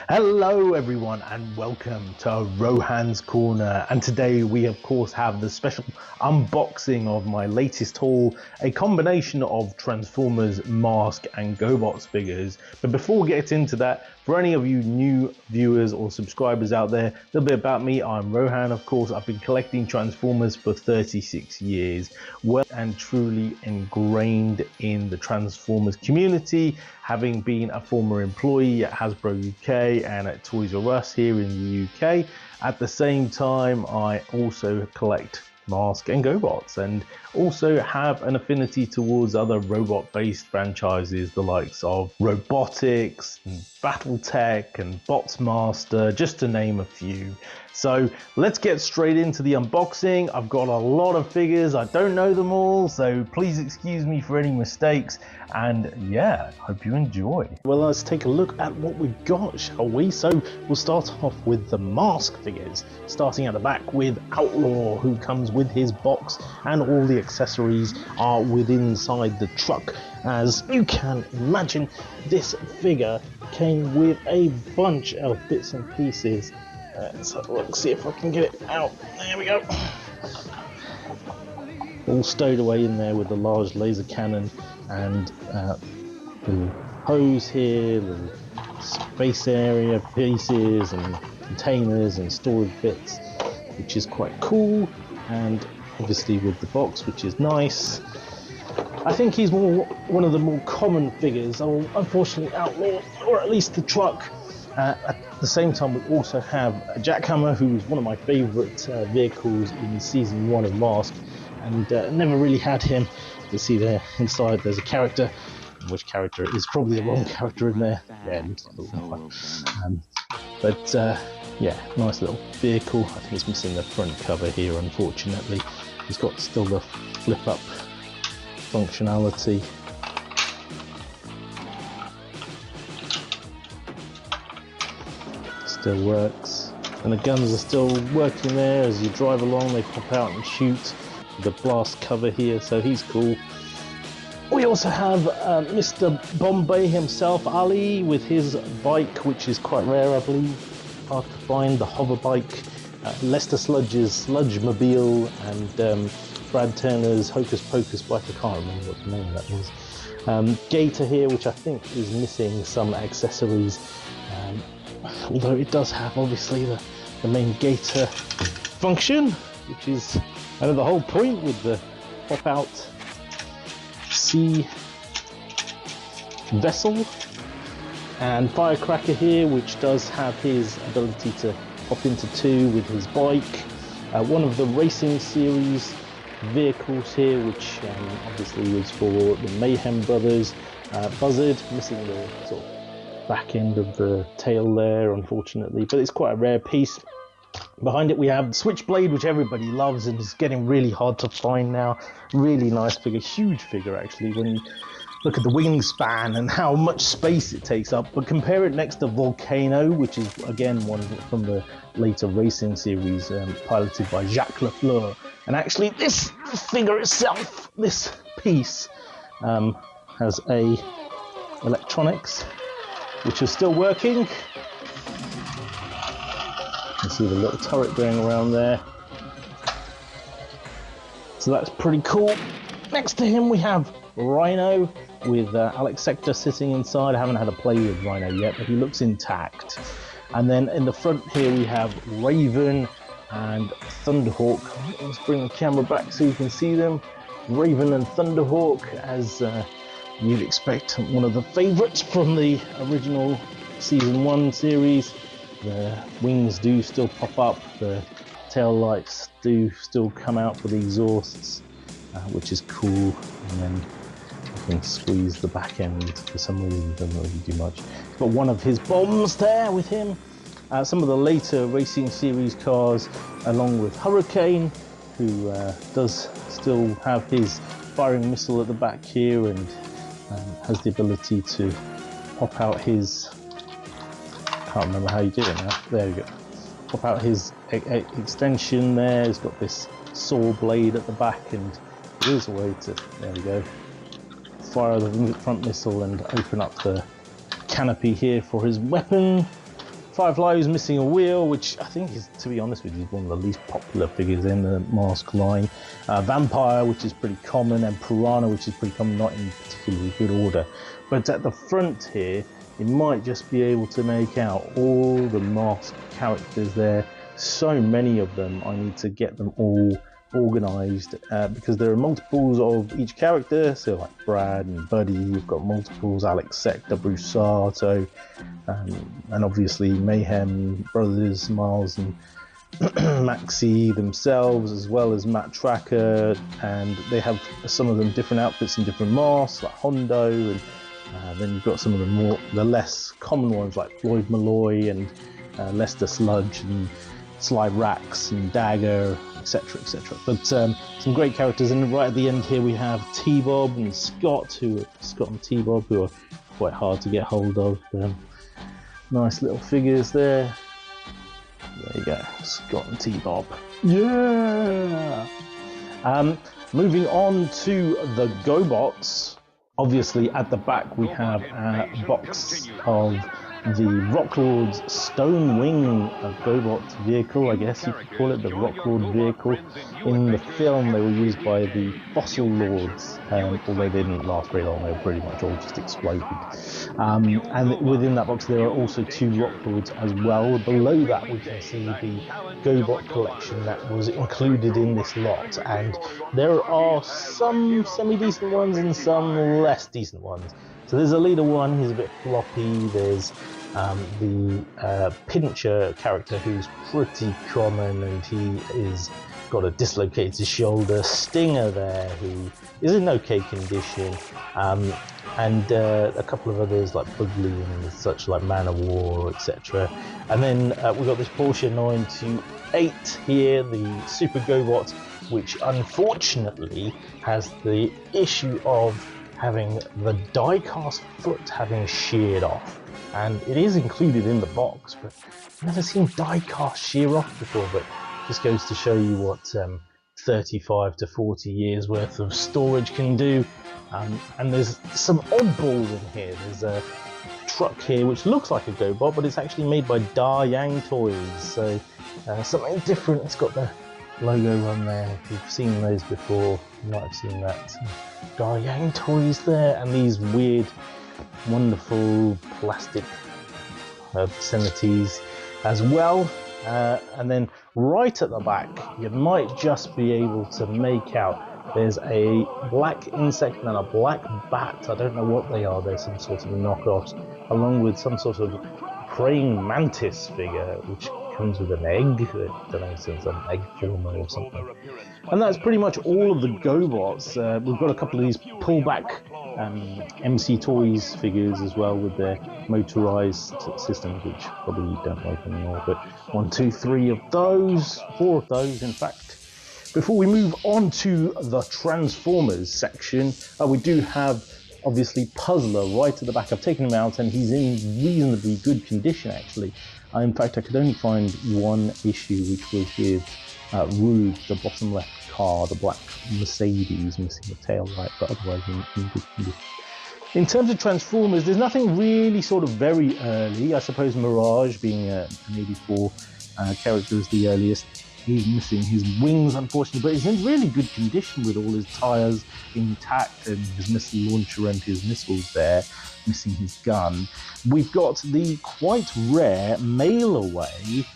Hello everyone and welcome to Rohan's Corner, and today we of course have the special unboxing of my latest haul, a combination of Transformers, Mask and GoBots figures. But before we get into that, for any of you new viewers or subscribers out there, a little bit about me. I'm Rohan, of course. I've been collecting Transformers for 36 years, well and truly ingrained in the Transformers community, having been a former employee at Hasbro UK and at Toys R Us here in the UK. At the same time, I also collect Mask and GoBots, and also have an affinity towards other robot-based franchises, the likes of Robotics, and Battletech, and Bots Master, just to name a few. So let's get straight into the unboxing. I've got a lot of figures, I don't know them all, so please excuse me for any mistakes, and yeah, hope you enjoy. Well, let's take a look at what we've got, shall we? So we'll start off with the Mask figures, starting at the back with Outlaw, who comes with his box, and all the accessories are within inside the truck. As you can imagine, this figure came with a bunch of bits and pieces. Let's have a look, see if I can get it out. There we go. All stowed away in there with the large laser cannon and the hose here, the space area pieces and containers and storage bits, which is quite cool. And obviously with the box, which is nice. I think he's one of the more common figures, unfortunately Outlaw, or at least the truck. At the same time, we also have Jackhammer, who is one of my favourite vehicles in season 1 of Mask, and never really had him. You see there inside there's a character, which character is probably the wrong character in there. Yeah, yeah, nice little vehicle. I think it's missing the front cover here, unfortunately. It's got still the flip up functionality. Still works, and the guns are still working there. As you drive along, they pop out and shoot. The blast cover here, so he's cool. We also have Mr. Bombay himself, Ali, with his bike, which is quite rare, I believe. Hard to find, the hover bike. Lester Sludge's Sludge Mobile, and Brad Turner's Hocus Pocus bike. I can't remember what the name of that was. Gator here, which I think is missing some accessories. Although it does have obviously the main Gator function, which is kind of the whole point with the pop-out sea vessel. And Firecracker here, which does have his ability to hop into 2 with his bike. One of the racing series vehicles here, which obviously was for the Mayhem Brothers. Buzzard, missing the sort of back end of the tail there, unfortunately, but it's quite a rare piece. Behind it we have Switchblade, which everybody loves and is getting really hard to find now. Really nice figure, huge figure actually. When look at the wingspan and how much space it takes up, but compare it next to Volcano, which is again one from the later racing series, piloted by Jacques Lafleur. And actually this figure itself, this piece, has a electronics which is still working. You can see the little turret going around there. So that's pretty cool. Next to him we have Rhino with Alex Sector sitting inside. I haven't had a play with Rhino yet, but he looks intact. And then in the front here we have Raven and Thunderhawk. Let's bring the camera back so you can see them. Raven and Thunderhawk, as you'd expect, one of the favourites from the original Season 1 series. The wings do still pop up, the tail lights do still come out for the exhausts, which is cool. And then you can squeeze the back end for some reason, doesn't really do much. He's got one of his bombs there with him. Some of the later racing series cars, along with Hurricane, who does still have his firing missile at the back here and has the ability to pop out his, I can't remember how you do it now, there we go, pop out his extension there. He's got this saw blade at the back, and there's a way to, there we go, fire the front missile and open up the canopy here for his weapon. Firefly is missing a wheel, which I think is, to be honest with you, is one of the least popular figures in the Mask line. Vampire, which is pretty common, and Piranha, which is pretty common, not in particularly good order. But at the front here, you might just be able to make out all the Mask characters there. So many of them, I need to get them all organised because there are multiples of each character. So like Brad and Buddy, you've got multiples, Alex Sector, Brusato, and obviously Mayhem Brothers, Miles and Maxi themselves, as well as Matt Tracker, and they have some of them different outfits and different masks, like Hondo, and then you've got some of the less common ones like Floyd Malloy and Lester Sludge and Sly Rax and Dagger, etc, etc. But some great characters, and right at the end here we have T-Bob and Scott and T-Bob, who are quite hard to get hold of. Nice little figures there. There you go, Scott and T-Bob. Yeah! Moving on to the GoBots. Obviously at the back we have a box of the Rocklord's Stone Wing GoBot vehicle, I guess you could call it, the Rocklord vehicle. In the film they were used by the Fossil Lords, although they didn't last very long, they were pretty much all just exploded. And within that box there are also two Rocklords as well. Below that we can see the GoBot collection that was included in this lot, and there are some semi-decent ones and some less decent ones. So there's a leader one, he's a bit floppy. There's the Pincher character, who's pretty common, and he is got a dislocated shoulder. Stinger there, who is in okay condition, and a couple of others like Bugley and such, like Man of War, etc. And then we've got this Porsche 928 here, the Super GoBot, which unfortunately has the issue of having the die-cast foot having sheared off, and it is included in the box, but I've never seen die-cast shear off before. But just goes to show you what 35 to 40 years worth of storage can do. And there's some oddballs in here. There's a truck here which looks like a GoBot, but it's actually made by Da Yang Toys, so something different. It's got the logo on there. If you've seen those before, you might have seen that. Da Yang Toys there, and these weird, wonderful plastic obscenities as well. And then right at the back, you might just be able to make out there's a black insect and a black bat. I don't know what they are. They're some sort of knockoffs, along with some sort of praying mantis figure, which comes with an egg. I don't know, it's some egg former or something. And that's pretty much all of the GoBots. We've got a couple of these pullback MC Toys figures as well, with their motorized systems, which probably don't work anymore. But 1, 2, 3 of those, 4 of those in fact. Before we move on to the Transformers section, we do have obviously Puzzler right at the back. I've taken him out and he's in reasonably good condition actually. In fact, I could only find one issue, which was with Rude, the bottom left car, the black Mercedes, missing the tail light, but otherwise in good condition. In terms of Transformers, there's nothing really sort of very early. I suppose Mirage, being an 84 character, is the earliest. He's missing his wings, unfortunately, but he's in really good condition with all his tyres intact and his missile launcher and his missiles there, missing his gun. We've got the quite rare mail away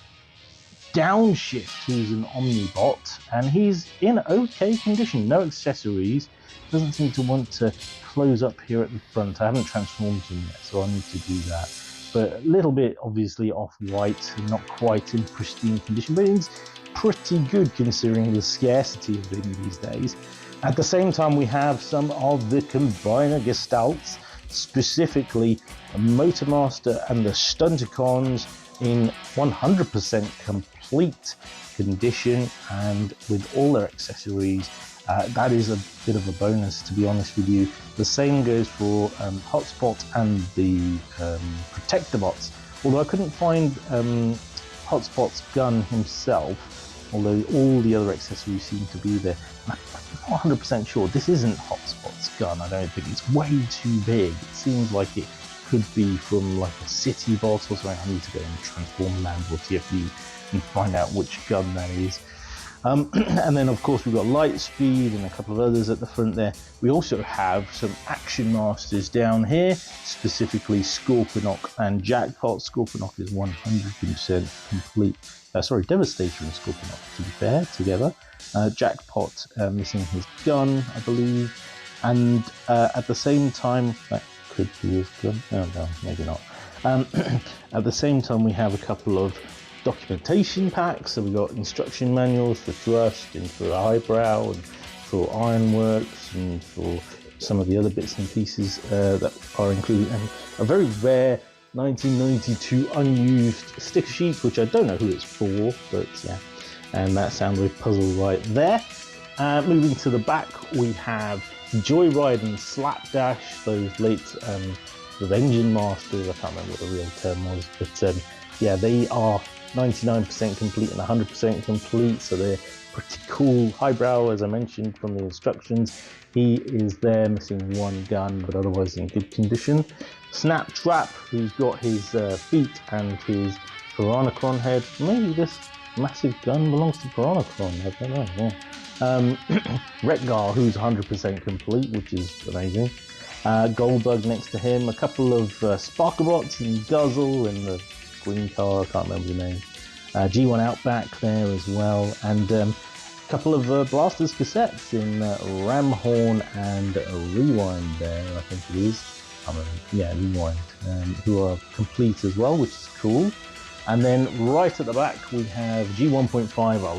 Downshift, who's an Omnibot, and he's in okay condition, no accessories. Doesn't seem to want to close up here at the front. I haven't transformed him yet, so I need to do that. But a little bit obviously off-white, not quite in pristine condition, but it's pretty good considering the scarcity of them these days. At the same time, we have some of the combiner gestalts, specifically Motormaster and the Stunticons in 100% complete condition and with all their accessories. That is a bit of a bonus, to be honest with you. The same goes for Hotspot and the Protectobots, although I couldn't find Hotspot's gun himself, although all the other accessories seem to be there. I'm not 100% sure. This isn't Hotspot's gun, I don't think. It's way too big. It seems like it could be from like a city boss or something. I need to go and Transform Land or TFU and find out which gun that is. And then of course we've got Lightspeed and a couple of others at the front there. We also have some Action Masters down here, specifically Scorponok and Jackpot. Scorponok is 100% complete. Sorry, Devastator and Scorponok, to be fair, together. Jackpot missing his gun, I believe. And at the same time, that could be his gun. Oh no, maybe not. At the same time, we have a couple of documentation packs. So we've got instruction manuals for Thrust and for Eyebrow and for Ironworks and for some of the other bits and pieces that are included, and a very rare 1992 unused sticker sheet, which I don't know who it's for, but yeah, and that Soundwave puzzle right there. Moving to the back, we have Joyride and Slapdash, those late Engine Masters. I can't remember what the real term was, but yeah, they are 99% complete and 100% complete, so they're pretty cool. Highbrow, as I mentioned from the instructions, he is there missing one gun, but otherwise in good condition. Snaptrap, who's got his feet and his Piranacron head. Maybe this massive gun belongs to Piranacron, I don't know. Yeah. Retgar, who's 100% complete, which is amazing. Goldbug next to him, a couple of Sparkerbots and Guzzle and the green car, I can't remember the name. G1 Outback there as well, and a couple of Blasters cassettes in Ramhorn and Rewind there, I think it is. Yeah, Rewind, who are complete as well, which is cool. And then right at the back we have G1.5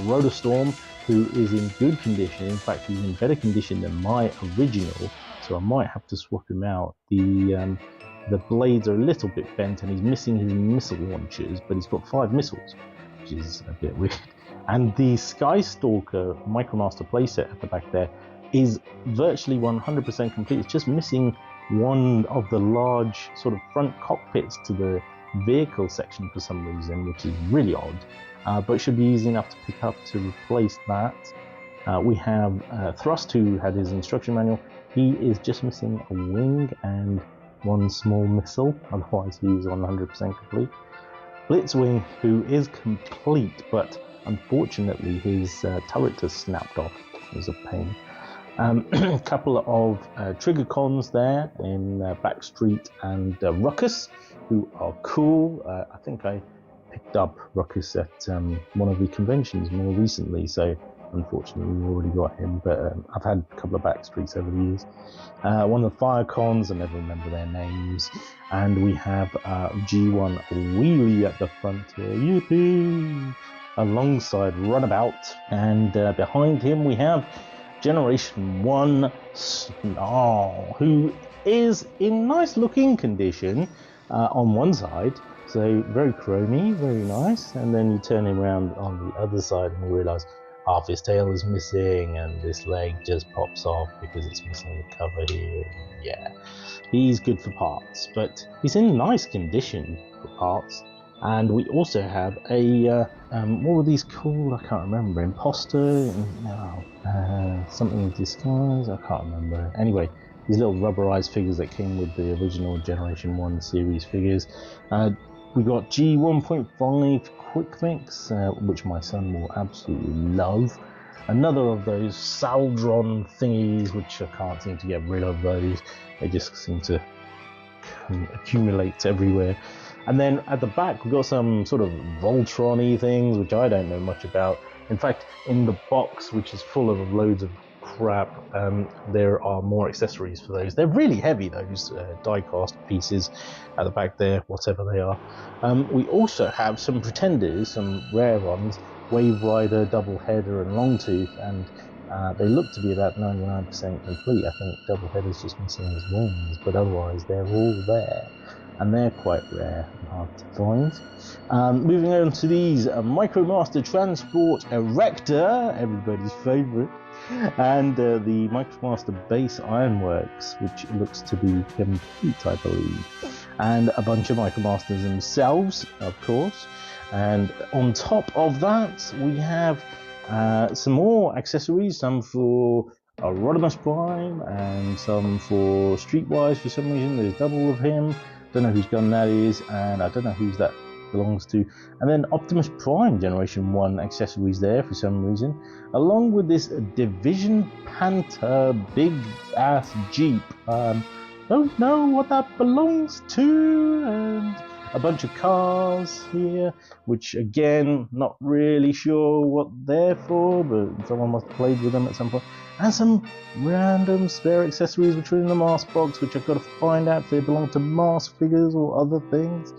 Rotorstorm, who is in good condition. In fact, he's in better condition than my original, so I might have to swap him out. The blades are a little bit bent and he's missing his missile launchers, but he's got 5 missiles, which is a bit weird. And the Skystalker Micromaster playset at the back there is virtually 100% complete. It's just missing one of the large sort of front cockpits to the vehicle section for some reason, which is really odd, but should be easy enough to pick up to replace that. We have Thrust, who had his instruction manual. He is just missing a wing and one small missile, otherwise he is 100% complete. Blitzwing, who is complete, but unfortunately his turret has snapped off. It was a pain. A couple of Trigger Cons there in Backstreet and Ruckus, who are cool. I think I picked up Ruckus at one of the conventions more recently, so unfortunately we've already got him, but I've had a couple of Backstreets over the years. One of the Fire Cons, I never remember their names, and we have G1 Wheelie at the front here, yippee, alongside Runabout, and behind him we have Generation 1 Snarl, who is in nice looking condition on one side, so very chromy, very nice, and then you turn him around on the other side and you realise, half his tail is missing and this leg just pops off because it's missing the cover here. Yeah, he's good for parts, but he's in nice condition for parts. And we also have a what were these called? I can't remember. Imposter? No, something disguise. I can't remember. Anyway, these little rubberized figures that came with the original Generation 1 series figures. We got G1.5 Quick Mix, which my son will absolutely love. Another of those Saldron thingies, which I can't seem to get rid of those. They just seem to accumulate everywhere. And then at the back, we've got some sort of Voltron-y things, which I don't know much about. In fact, in the box, which is full of loads of crap, there are more accessories for those. They're really heavy, those die-cast pieces at the back there, whatever they are. We also have some Pretenders, some rare ones, Wave Rider, Double Header, and Longtooth, and they look to be about 99% complete. I think Double Header's just missing his wings, but otherwise they're all there. And they're quite rare and hard to find. Moving on to these, Micromaster Transport Erector, everybody's favourite, and the Micromaster Base Ironworks, which looks to be complete, I believe, and a bunch of Micromasters themselves, of course. And on top of that, we have some more accessories, some for Rodimus Prime and some for Streetwise for some reason. There's double of him. Don't know whose gun that is, and I don't know whose that belongs to. And then Optimus Prime Generation 1 accessories there for some reason, along with this Division Panther big ass Jeep. Don't know what that belongs to, and a bunch of cars here, which again, not really sure what they're for, but someone must have played with them at some point. And some random spare accessories which are in the mask box, which I've got to find out if they belong to mask figures or other things.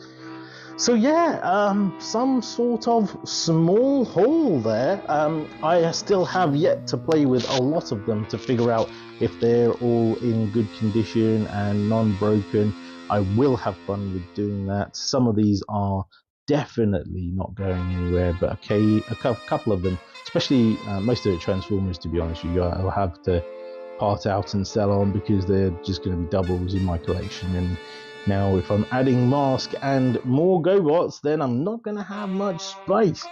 So yeah, some sort of small haul there. I still have yet to play with a lot of them to figure out if they're all in good condition and non-broken. I will have fun with doing that. Some of these are definitely not going anywhere, but okay, a couple of them, especially most of the Transformers, to be honest with you, I'll have to part out and sell on because they're just going to be doubles in my collection. And now if I'm adding Mask and more GoBots, then I'm not going to have much space.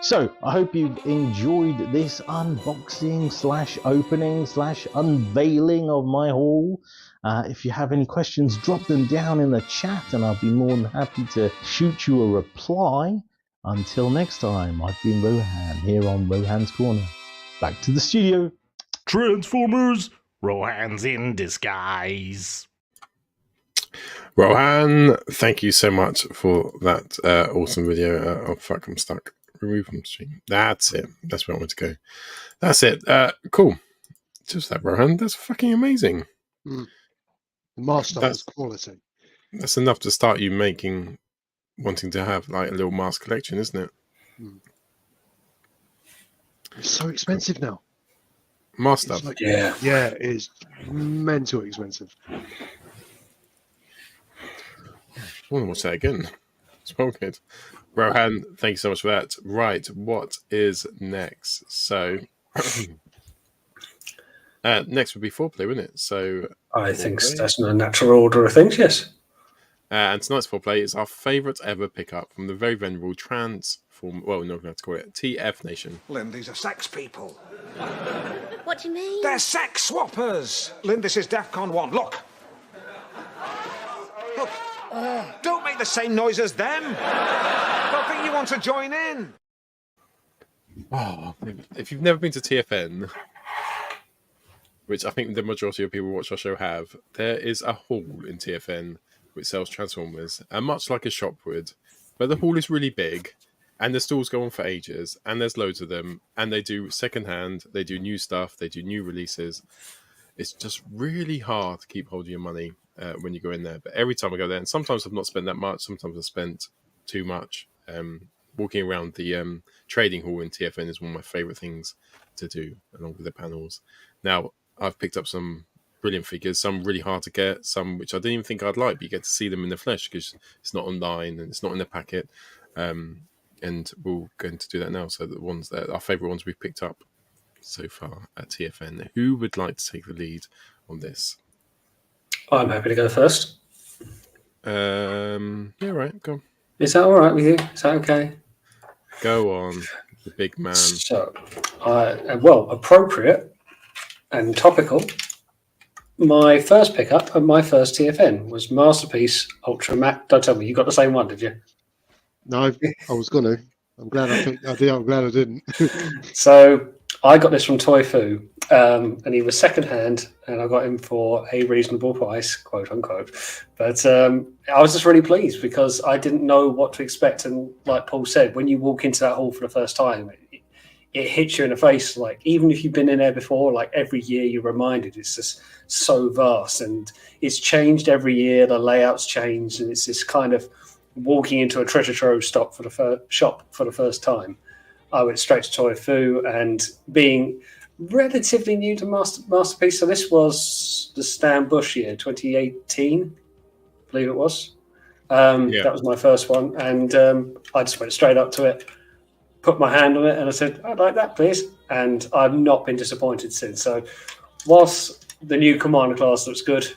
So I hope you've enjoyed this unboxing / opening / unveiling of my haul. If you have any questions, drop them down in the chat and I'll be more than happy to shoot you a reply. Until next time, I've been Rohan here on Rohan's Corner. Back to the studio. Transformers, Rohan's in disguise. Rohan, thank you so much for that awesome video. Oh, fuck, I'm stuck. Remove from stream. That's it. That's where I want to go. That's it. Cool. Just that, Rohan. That's fucking amazing. The mask stuff is quality. That's enough to start you wanting to have like a little mask collection, isn't it? It's so expensive now. Mask stuff. Like, yeah, it is mental expensive. I want to watch that again. It's well good. Rohan, thank you so much for that. Right, what is next? So next would be foreplay, wouldn't it? So I think that's in a natural order of things, yes. And tonight's foreplay is our favourite ever pickup from the very venerable well, not going to call it TF Nation. Lynn, these are sex people. What do you mean? They're sex swappers. Lynn, this is TFCON 1. Look. Look. Don't make the same noise as them. Don't think you want to join in. Oh, if you've never been to TFN, which I think the majority of people who watch our show have, there is a hall in TFN which sells Transformers, and much like a shop would, but the hall is really big, and the stalls go on for ages, and there's loads of them, and they do secondhand, they do new stuff, they do new releases. It's just really hard to keep hold of your money when you go in there. But every time I go there, and sometimes I've not spent that much, sometimes I've spent too much. Walking around the trading hall in TFN is one of my favourite things to do, along with the panels. Now, I've picked up some brilliant figures, some really hard to get, some which I didn't even think I'd like, but you get to see them in the flesh because it's not online and it's not in the packet. and we're going to do that now. So the ones that our favourite ones we've picked up so far at TFN. Who would like to take the lead on this? I'm happy to go first. Yeah, right. Go on. Is that all right with you? Is that okay? Go on, the big man. So, well, appropriate and topical. My first pickup and my first TFN was Masterpiece Ultra Mac. Don't tell me you got the same one, did you? No, I was gonna. I'm glad I picked. I did. I'm glad I didn't. So I got this from Toy Fu, and he was second hand, and I got him for a reasonable price, quote unquote. But I was just really pleased because I didn't know what to expect. And like Paul said, when you walk into that hall for the first time, it hits you in the face. Like, even if you've been in there before, like every year you're reminded it's just so vast, and it's changed every year. The layouts changed, and it's this kind of walking into a treasure trove shop for the first time. I went straight to Toy Fu, and being relatively new to Masterpiece, so this was the Stan Bush year, 2018, I believe it was. That was my first one, and I just went straight up to it, put my hand on it, and I said, "I'd like that, please." And I've not been disappointed since. So, whilst the new Commander class looks good,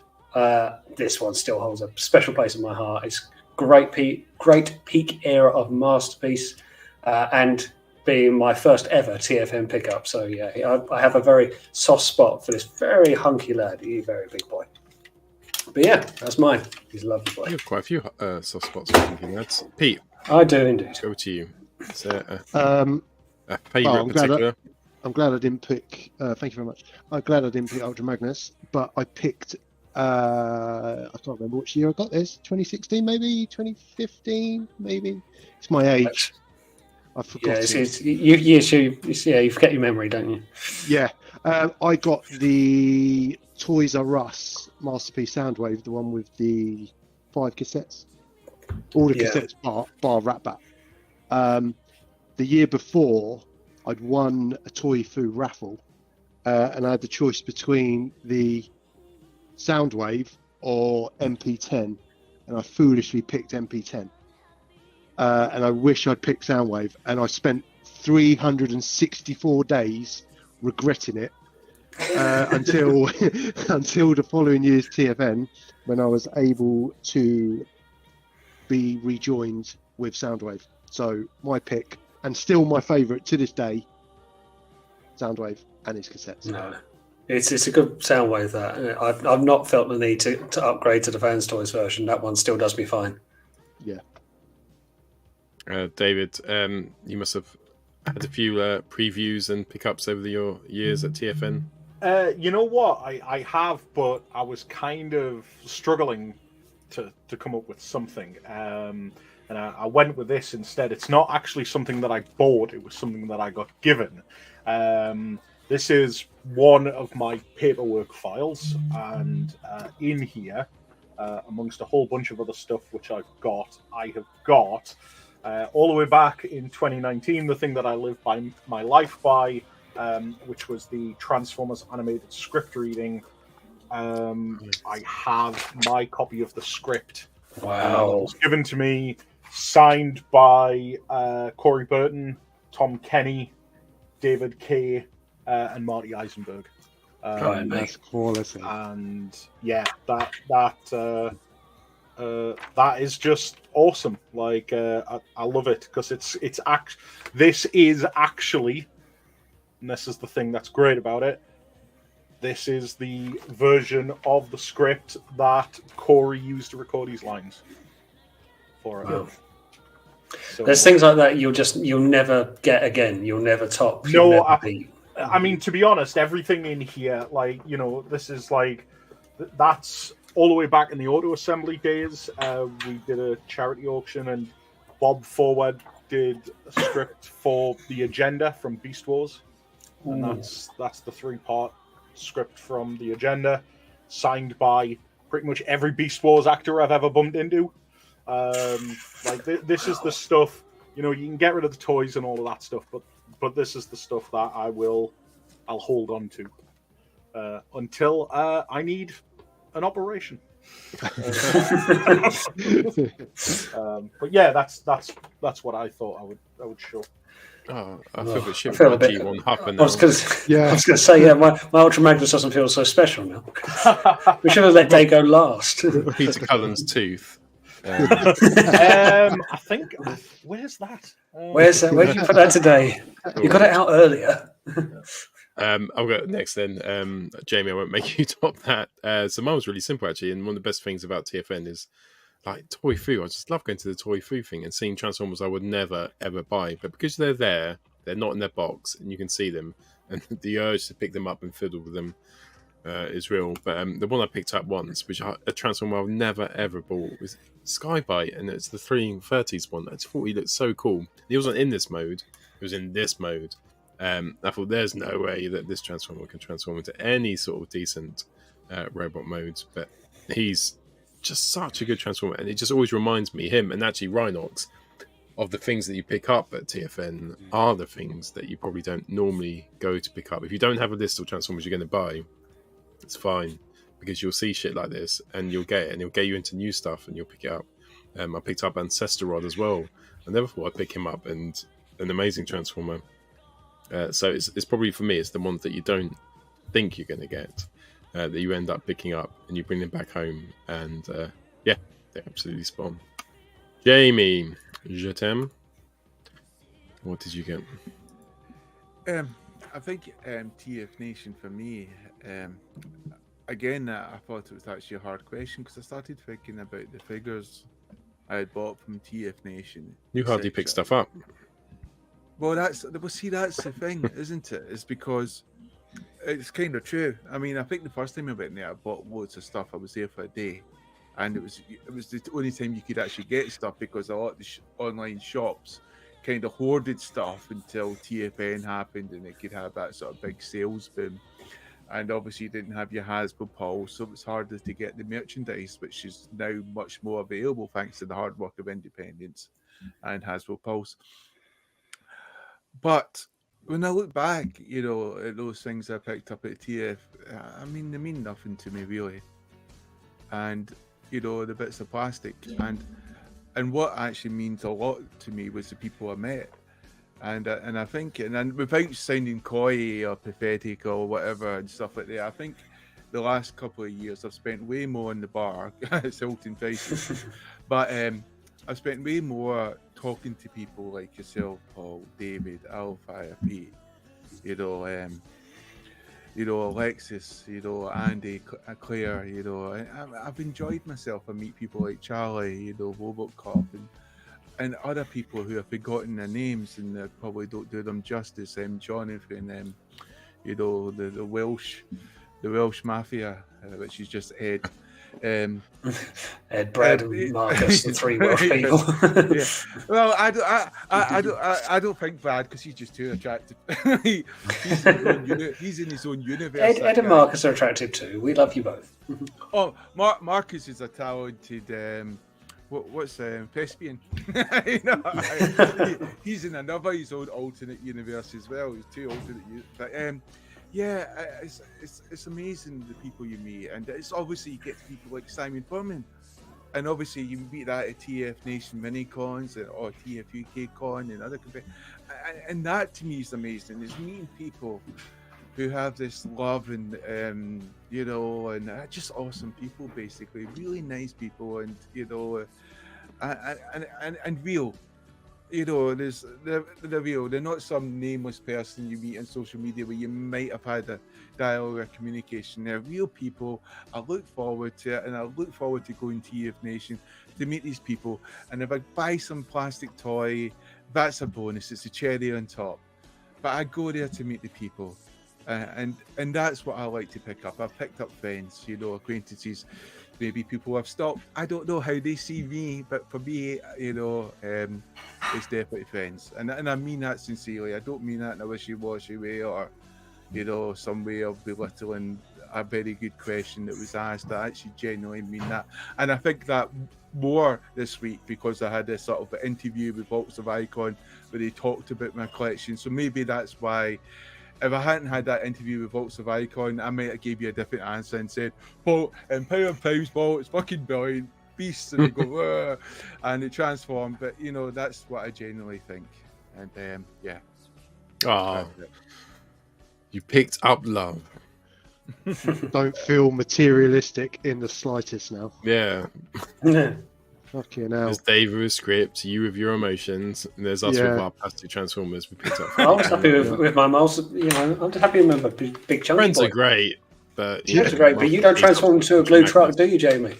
this one still holds a special place in my heart. It's great peak era of Masterpiece, and being my first ever TFN pickup. So yeah, I have a very soft spot for this very hunky lad. He's a very big boy. But yeah, that's mine. He's a lovely boy. You have quite a few soft spots for hunky lads. Pete, I do indeed. Over to you. Is there a favourite in particular? I'm glad I didn't pick. Thank you very much. I'm glad I didn't pick Ultra Magnus, but I picked. I can't remember which year I got this. 2016, maybe 2015, maybe. It's my age. I forgot. You forget your memory, don't you? Yeah, I got the Toys R Us Masterpiece Soundwave, the one with the 5 cassettes. All the cassettes bar Rat Bat. The year before, I'd won a Toy Fu raffle, and I had the choice between the Soundwave or MP10, and I foolishly picked MP10. And I wish I'd picked Soundwave, and I spent 364 days regretting it until the following year's TFN, when I was able to be rejoined with Soundwave. So my pick, and still my favourite to this day, Soundwave and his cassettes. No, it's a good Soundwave. That I've not felt the need to upgrade to the Vans Toys version. That one still does me fine. Yeah. David, you must have had a few previews and pickups over your years at TFN. You know what? I have, but I was kind of struggling to come up with something. And I went with this instead. It's not actually something that I bought. It was something that I got given. This is one of my paperwork files. And in here, amongst a whole bunch of other stuff which I have got... all the way back in 2019, the thing that I lived my life by, which was the Transformers animated script reading. I have my copy of the script. Wow. It was given to me, signed by Corey Burton, Tom Kenny, David Kay, and Marty Eisenberg. That's quality. And yeah, that is just awesome. Like I love it because this is actually, and this is the thing that's great about it, this is the version of the script that Corey used to record his lines for it. Wow. So, there's things like that you'll never get again. You'll never top. No, I mean, to be honest, everything in here, like, you know, this is like, that's all the way back in the auto assembly days. We did a charity auction, and Bob Forward did a script for the Agenda from Beast Wars, and that's the 3-part script from the Agenda, signed by pretty much every Beast Wars actor I've ever bumped into. This is the stuff, you know, you can get rid of the toys and all of that stuff, but this is the stuff that I'll hold on to until I need an operation. But yeah, that's what I thought I would show. Oh, I feel a bit shit I feel with a my bit. G1 Huffer I now. was going to say, yeah, my Ultra Magnus doesn't feel so special now. We should have let Day go last. Peter Cullen's tooth. I think. Where's that? Where's that? Where did you put that today? You got it out earlier. I'll go next then. Jamie, I won't make you top that. So mine was really simple actually, and one of the best things about TFN is like Toy Foo. I just love going to the Toy Foo thing and seeing Transformers I would never ever buy, but because they're there, they're not in their box, and you can see them, and the urge to pick them up and fiddle with them is real. But the one I picked up once, which a Transformer I've never ever bought, was Skybite, and it's the 330s one. I just thought he looked so cool. He wasn't in this mode; he was in this mode. I thought there's no way that this Transformer can transform into any sort of decent robot mode, but he's just such a good Transformer, and it just always reminds me, him and actually Rhinox, of the things that you pick up at TFN are the things that you probably don't normally go to pick up. If you don't have a list of Transformers you're going to buy, it's fine, because you'll see shit like this and you'll get it, and it'll get you into new stuff and you'll pick it up. I picked up Ancestorod as well. I never thought I'd pick him up, and an amazing Transformer. So it's probably, for me, it's the ones that you don't think you're going to get, that you end up picking up and you bring them back home, and yeah, they're absolutely spot on. Jamie, je t'aime. What did you get? I think TF Nation for me. Again, I thought it was actually a hard question because I started thinking about the figures I had bought from TF Nation. You hardly pick stuff up. Well, that's the thing, isn't it? It's because it's kind of true. I mean, I think the first time I went there, I bought loads of stuff. I was there for a day, and it was the only time you could actually get stuff, because a lot of the online shops kind of hoarded stuff until TFN happened, and it could have that sort of big sales boom. And obviously, you didn't have your Hasbro Pulse, so it was harder to get the merchandise, which is now much more available thanks to the hard work of independents and Hasbro Pulse. But when I look back, at those things I picked up at TF, I mean, they mean nothing to me, really. And, the bits of plastic. And what actually means a lot to me was the people I met. And I think, and without sounding coy or pathetic or whatever and stuff like that, I think the last couple of years I've spent way more in the bar. It's Hilton Faces. But I've spent way more talking to people like yourself, Paul, David, Alfire, Pete, Alexis, Andy, Claire, I've enjoyed myself. I meet people like Charlie, Robocop, and other people who have forgotten their names and probably don't do them justice. Jonathan, the Welsh Mafia, which is just Ed. Ed, Brad, and Marcus, the three Welsh people. Yeah. Well, I don't think Brad, because he's just too attractive. He's in his own universe. Ed and Marcus are attractive too. We love you both. Oh, Marcus is a talented. What's thespian? He's in his own alternate universe as well. He's two alternate. But yeah, it's amazing the people you meet, and it's obviously you get people like Simon Furman, and obviously you meet that at TF Nation mini cons or TF UK con and other conventions, and that to me is amazing. Is meeting people who have this love and and just awesome people, basically really nice people, and and real. They're real. They're not some nameless person you meet on social media where you might have had a dialogue or communication. They're real people. I look forward to it, and I look forward to going to TF Nation to meet these people. And if I buy some plastic toy, that's a bonus. It's a cherry on top. But I go there to meet the people. And that's what I like to pick up. I've picked up friends, acquaintances, maybe people I've stopped. I don't know how they see me, but for me, it's definitely friends. And I mean that sincerely. I don't mean that in a wishy-washy way or, some way of belittling a very good question that was asked. I actually genuinely mean that. And I think that more this week because I had a sort of interview with Vaults of Icon where they talked about my collection. So maybe that's why if I hadn't had that interview with Volts of Icon, I might have gave you a different answer and said, "Well, in Power of Times Ball, it's fucking brilliant, beasts," and they go, "Ugh," and they transform. But you know, that's what I genuinely think. And yeah. Oh, you picked up love. Don't feel materialistic in the slightest now. Yeah. Fucking hell. There's Dave with a script, you with your emotions, and there's us with our plastic Transformers. We picked up. I was happy with my mouse. You know, I'm just happy with my big chunky Friends boy. are great, but Friends are great, but you don't transform into a glue truck, do you, Jamie?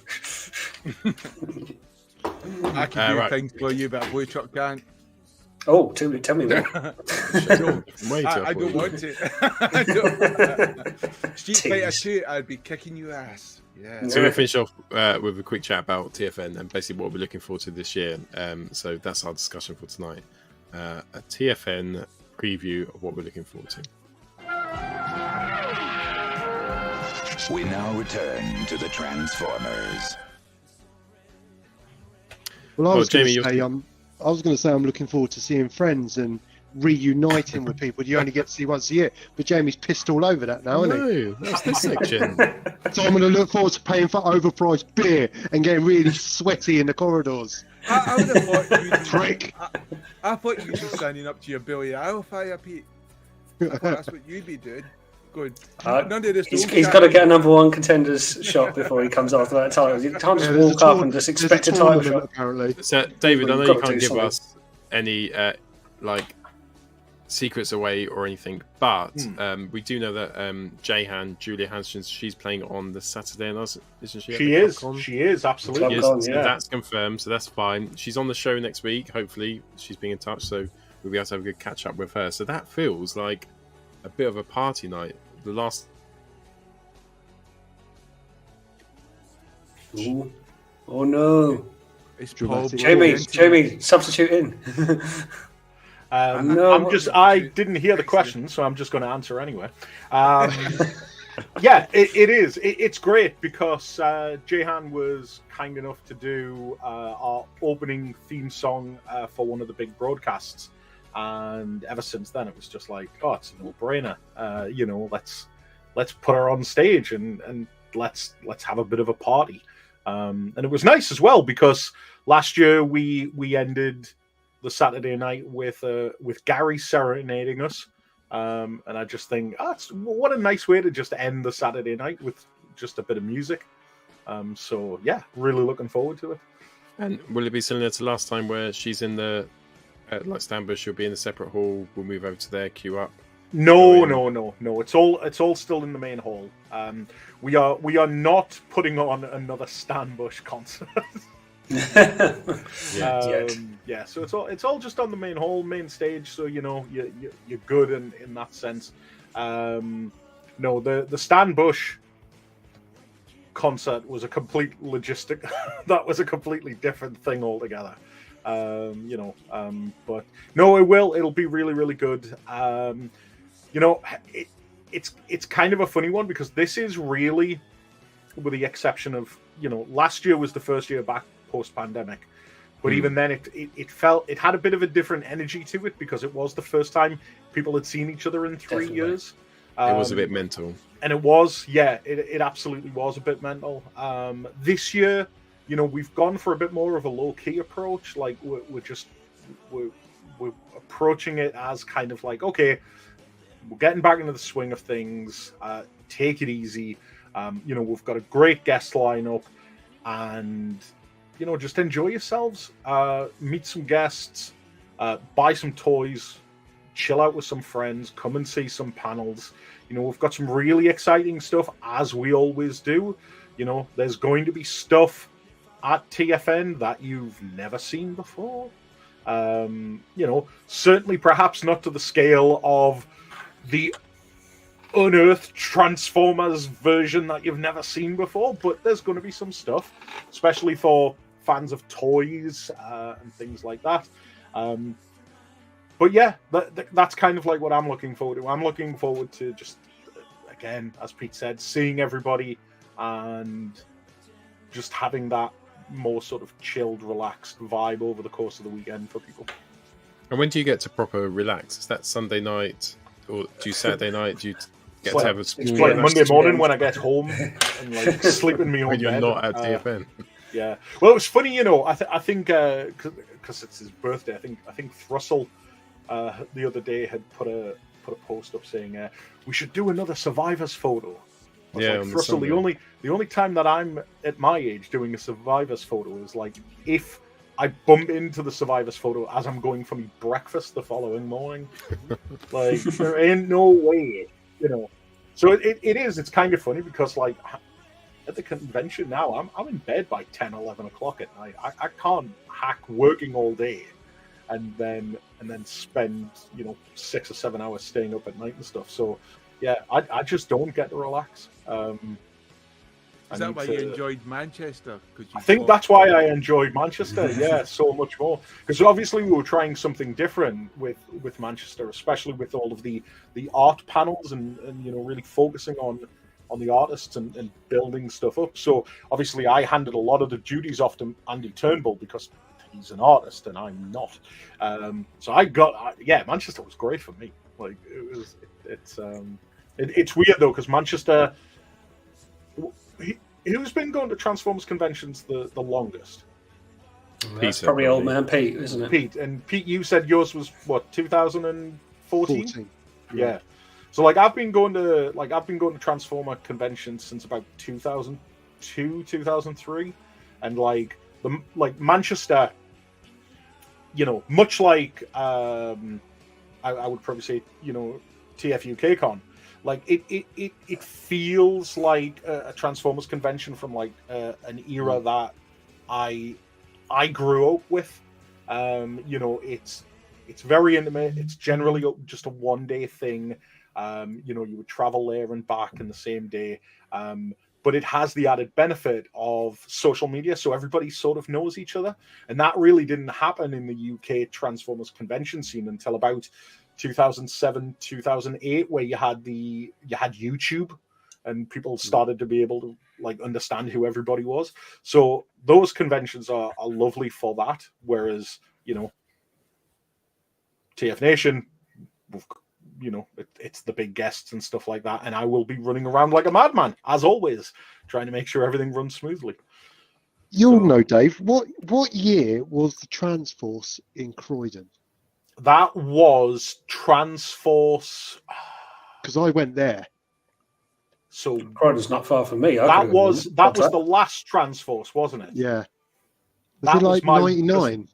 I can do things for you, but a blue truck can't. Oh, tell me more. I don't want it. Street Fighter 2, I'd be kicking your ass. Yeah. So we'll finish off with a quick chat about TFN and basically what we're looking forward to this year. So that's our discussion for tonight. A TFN preview of what we're looking forward to. We now return to the Transformers. Well, I was going to say I'm looking forward to seeing friends and reuniting with people you only get to see once a year. But Jamie's pissed all over that now, isn't he? No, that's this section. So I'm going to look forward to paying for overpriced beer and getting really sweaty in the corridors. I would have thought you'd Prick. I thought you'd be standing up to your Billy Idol fire, Pete. I thought that's what you'd be doing. Good. None of this. He's got to get a #1 contenders shot before he comes after that title. You can't just walk up and just expect a title shot. Apparently. So, David, I know you can't give us any like secrets away or anything, but we do know that Julia Hansen, she's playing on the Saturday night, isn't she? She is absolutely. So that's confirmed, so that's fine. She's on the show next week. Hopefully, she's being in touch, so we'll be able to have a good catch up with her. So that feels like a bit of a party night. The last. Ooh. Oh no! It's Jamie, substitute in. I didn't hear the question, so I'm just going to answer anyway. Yeah, it is. It's great because Jehan was kind enough to do our opening theme song for one of the big broadcasts, and ever since then it was just like, oh, it's a no-brainer. Let's put her on stage and let's have a bit of a party. And it was nice as well because last year we ended the Saturday night with Gary serenading us, and I just think what a nice way to just end the Saturday night with just a bit of music. So yeah, really looking forward to it. And will it be similar to last time where she's in the like Stanbush? She'll be in a separate hall. We'll move over to there, queue up. No. It's all still in the main hall. We are not putting on another Stanbush concert. Yeah, so it's all just on the main hall, main stage. So you're good in that sense. No, the Stan Bush concert was a complete logistic. That was a completely different thing altogether. But no, it'll be really, really good. It's kind of a funny one because this is really, with the exception of last year was the first year back post-pandemic, but even then it had a bit of a different energy to it because it was the first time people had seen each other in 3 years. It was a bit mental, and it was, it absolutely was a bit mental. This year, we've gone for a bit more of a low-key approach. Like we're approaching it as kind of like, okay, we're getting back into the swing of things. Take it easy. We've got a great guest lineup, and just enjoy yourselves. Meet some guests, buy some toys, chill out with some friends, come and see some panels. We've got some really exciting stuff, as we always do. There's going to be stuff at TFN that you've never seen before. Certainly perhaps not to the scale of the unearthed Transformers version that you've never seen before, but there's going to be some stuff, especially for fans of toys and things like that. But yeah, that's kind of like what I'm looking forward to. I'm looking forward to just, again, as Pete said, seeing everybody and just having that more sort of chilled, relaxed vibe over the course of the weekend for people. And when do you get to proper relax? Is that Sunday night Or do you Saturday night? Do you get Well, to have a it's small playing night Monday morning when I get home and like sleep in my own when you're bed. not at TFN? Yeah. Well, it was funny, you know. I think because it's his birthday. I think Thrussell the other day had put a post up saying we should do another Survivors photo. I was Yeah, like, Thrussell, the only time that I'm at my age doing a Survivors photo is like if I bump into the Survivors photo as I'm going for my breakfast the following morning. Like there ain't no way, you know. So it's kind of funny because like at the convention now, I'm in bed by 10, 11 o'clock at night. I can't hack working all day and then spend, you know, 6 or 7 hours staying up at night and stuff. So yeah, I just don't get to relax. Is that why you enjoyed Manchester? I think that's why I enjoyed Manchester, yeah, so much more. Because obviously we were trying something different with Manchester, especially with all of the art panels and you know, really focusing on the artists and building stuff up. So obviously I handed a lot of the duties off to Andy Turnbull because he's an artist and I'm not. So Manchester was great for me. Like it's weird though because Manchester. Who's been going to Transformers conventions the longest? That's probably old man Pete, isn't it? Pete, you said yours was what, 2014? Yeah. So like I've been going to Transformer conventions since about 2002, 2003, and like Manchester, you know, much like I would probably say, you know, TFCON. Like it feels like a Transformers convention from like an era that I grew up with. You know, it's very intimate. It's generally just a one-day thing. You know, you would travel there and back in the same day. But it has the added benefit of social media, so everybody sort of knows each other, and that really didn't happen in the UK Transformers convention scene until about 2007, 2008, where you had YouTube and people started to be able to like understand who everybody was. So those conventions are lovely for that. Whereas, you know, TF Nation, you know, it's the big guests and stuff like that. And I will be running around like a madman, as always, trying to make sure everything runs smoothly. You'll know, Dave, what year was the Transforce in Croydon? That was Transforce. Because I went there. So Croydon's not far from me. That was the last Transforce, wasn't it? Yeah. That was it like 99?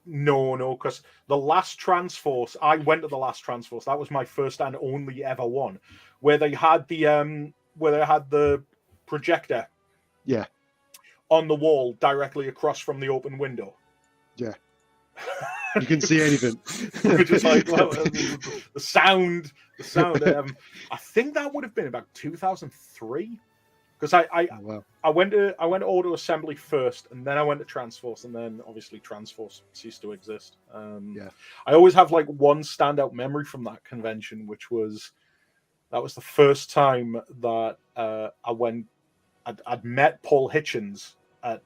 No, because the last Transforce, I went to the last Transforce. That was my first and only ever one, where they had the projector. Yeah. On the wall directly across from the open window. Yeah. You can see anything. Just like the sound. I think that would have been about 2003, because I went to Auto Assembly first, and then I went to Transforce, and then obviously Transforce ceased to exist. I always have like one standout memory from that convention, which was that was the first time that I went. I'd met Paul Hitchens at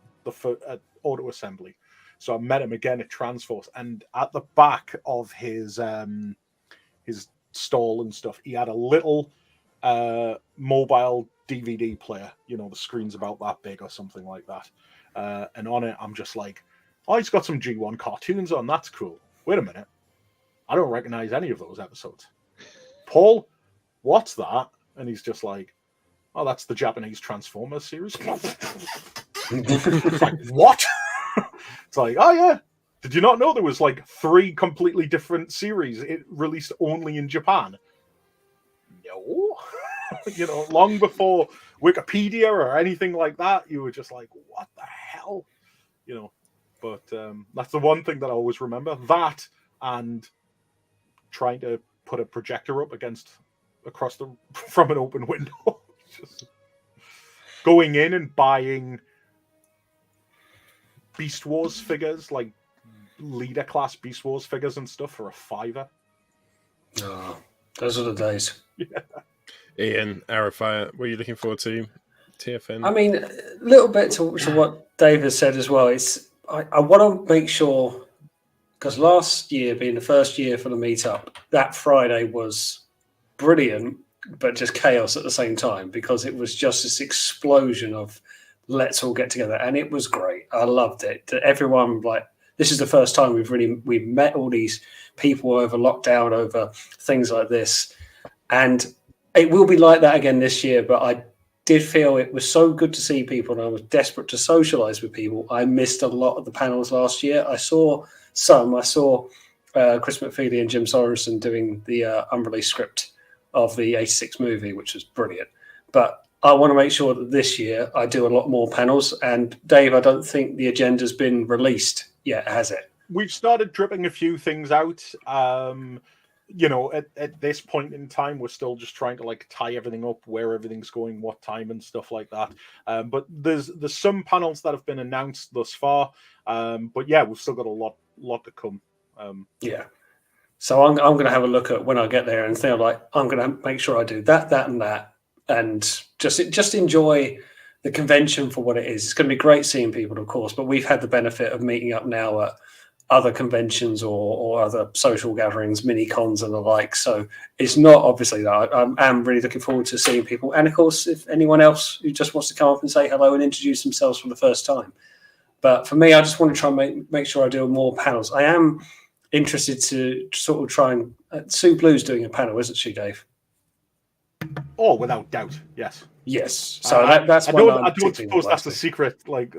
Auto Assembly. So I met him again at Transforce, and at the back of his stall and stuff, he had a little mobile DVD player. You know, the screen's about that big or something like that. And on it, I'm just like, oh, he's got some G1 cartoons on. That's cool. Wait a minute. I don't recognize any of those episodes. Paul, what's that? And he's just like, oh, that's the Japanese Transformers series. It's like, what? It's like, oh yeah, did you not know there was like 3 completely different series it released only in Japan? No. You know, long before Wikipedia or anything like that, you were just like, what the hell? You know, but that's the one thing that I always remember. That and trying to put a projector up across from an open window. Just going in and buying Beast Wars figures, like leader class Beast Wars figures and stuff for $5. Oh, those are the days. Yeah. Ian, Arafat, what are you looking forward to? TFN? I mean, a little bit to what Dave has said as well. I want to make sure, because last year being the first year for the meetup, that Friday was brilliant, but just chaos at the same time, because it was just this explosion of let's all get together, and it was great. I loved it. Everyone, like, this is the first time we've met all these people over lockdown, over things like this, and it will be like that again this year. But I did feel it was so good to see people, and I was desperate to socialize with people. I missed a lot of the panels last year. I saw Chris McFeely and Jim Sorensen doing the unreleased script of the 86 movie, which was brilliant. But I want to make sure that this year I do a lot more panels. And Dave, I don't think the agenda's been released yet, has it? We've started dripping a few things out. You know, at this point in time, we're still just trying to like tie everything up, where everything's going, what time, and stuff like that. But there's some panels that have been announced thus far. But yeah, we've still got a lot to come. Yeah. So I'm going to have a look at when I get there and think like I'm going to make sure I do that, and just enjoy the convention for what it is. It's going to be great seeing people, of course, but we've had the benefit of meeting up now at other conventions or other social gatherings, mini cons and the like. So it's not obviously that. I'm really looking forward to seeing people. And of course, if anyone else who just wants to come up and say hello and introduce themselves for the first time. But for me, I just want to try and make sure I do more panels. I am interested to sort of try and Sue Blue's doing a panel, isn't she, Dave? Oh, without doubt, yes. Yes. So that's I don't suppose that's a secret. Like,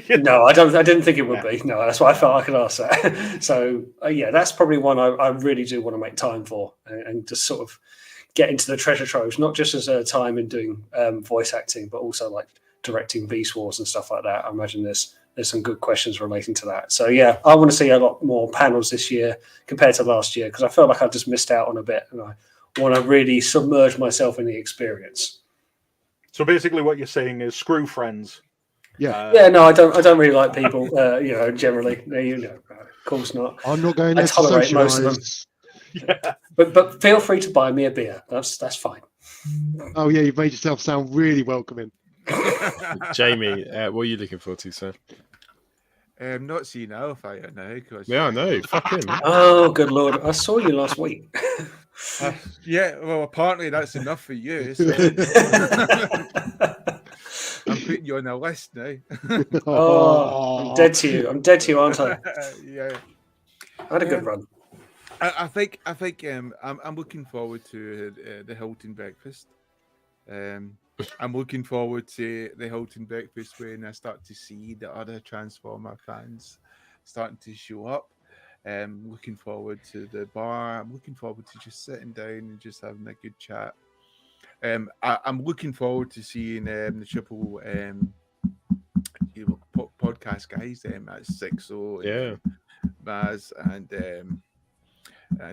no, I didn't think it would be. No, that's why I felt I could ask that. So yeah, that's probably one I really do want to make time for, and just sort of get into the treasure troves, not just as a time in doing voice acting, but also like directing Beast Wars and stuff like that. I imagine there's some good questions relating to that. So yeah, I want to see a lot more panels this year compared to last year, because I felt like I just missed out on a bit, and I want to really submerge myself in the experience. So basically, what you're saying is screw friends. Yeah. No, I don't really like people. Generally, of course not. I'm not going I to tolerate most of them. Yeah. But feel free to buy me a beer. That's fine. Oh yeah, you've made yourself sound really welcoming. Jamie, what are you looking forward to, sir? Not seeing Hellfire now. Yeah, I know. Fuck him. Oh, good lord! I saw you last week. Yeah, well, apparently that's enough for you. So. I'm putting you on a list now. I'm dead to you. I'm dead to you, aren't I? Yeah. I had a good run. I think I'm looking forward to the Hilton breakfast. I'm looking forward to the Hilton breakfast when I start to see the other Transformer fans starting to show up. Looking forward to the bar. I'm looking forward to just sitting down and just having a good chat. I'm looking forward to seeing the triple podcast guys. That's Sixo, yeah, Maz, and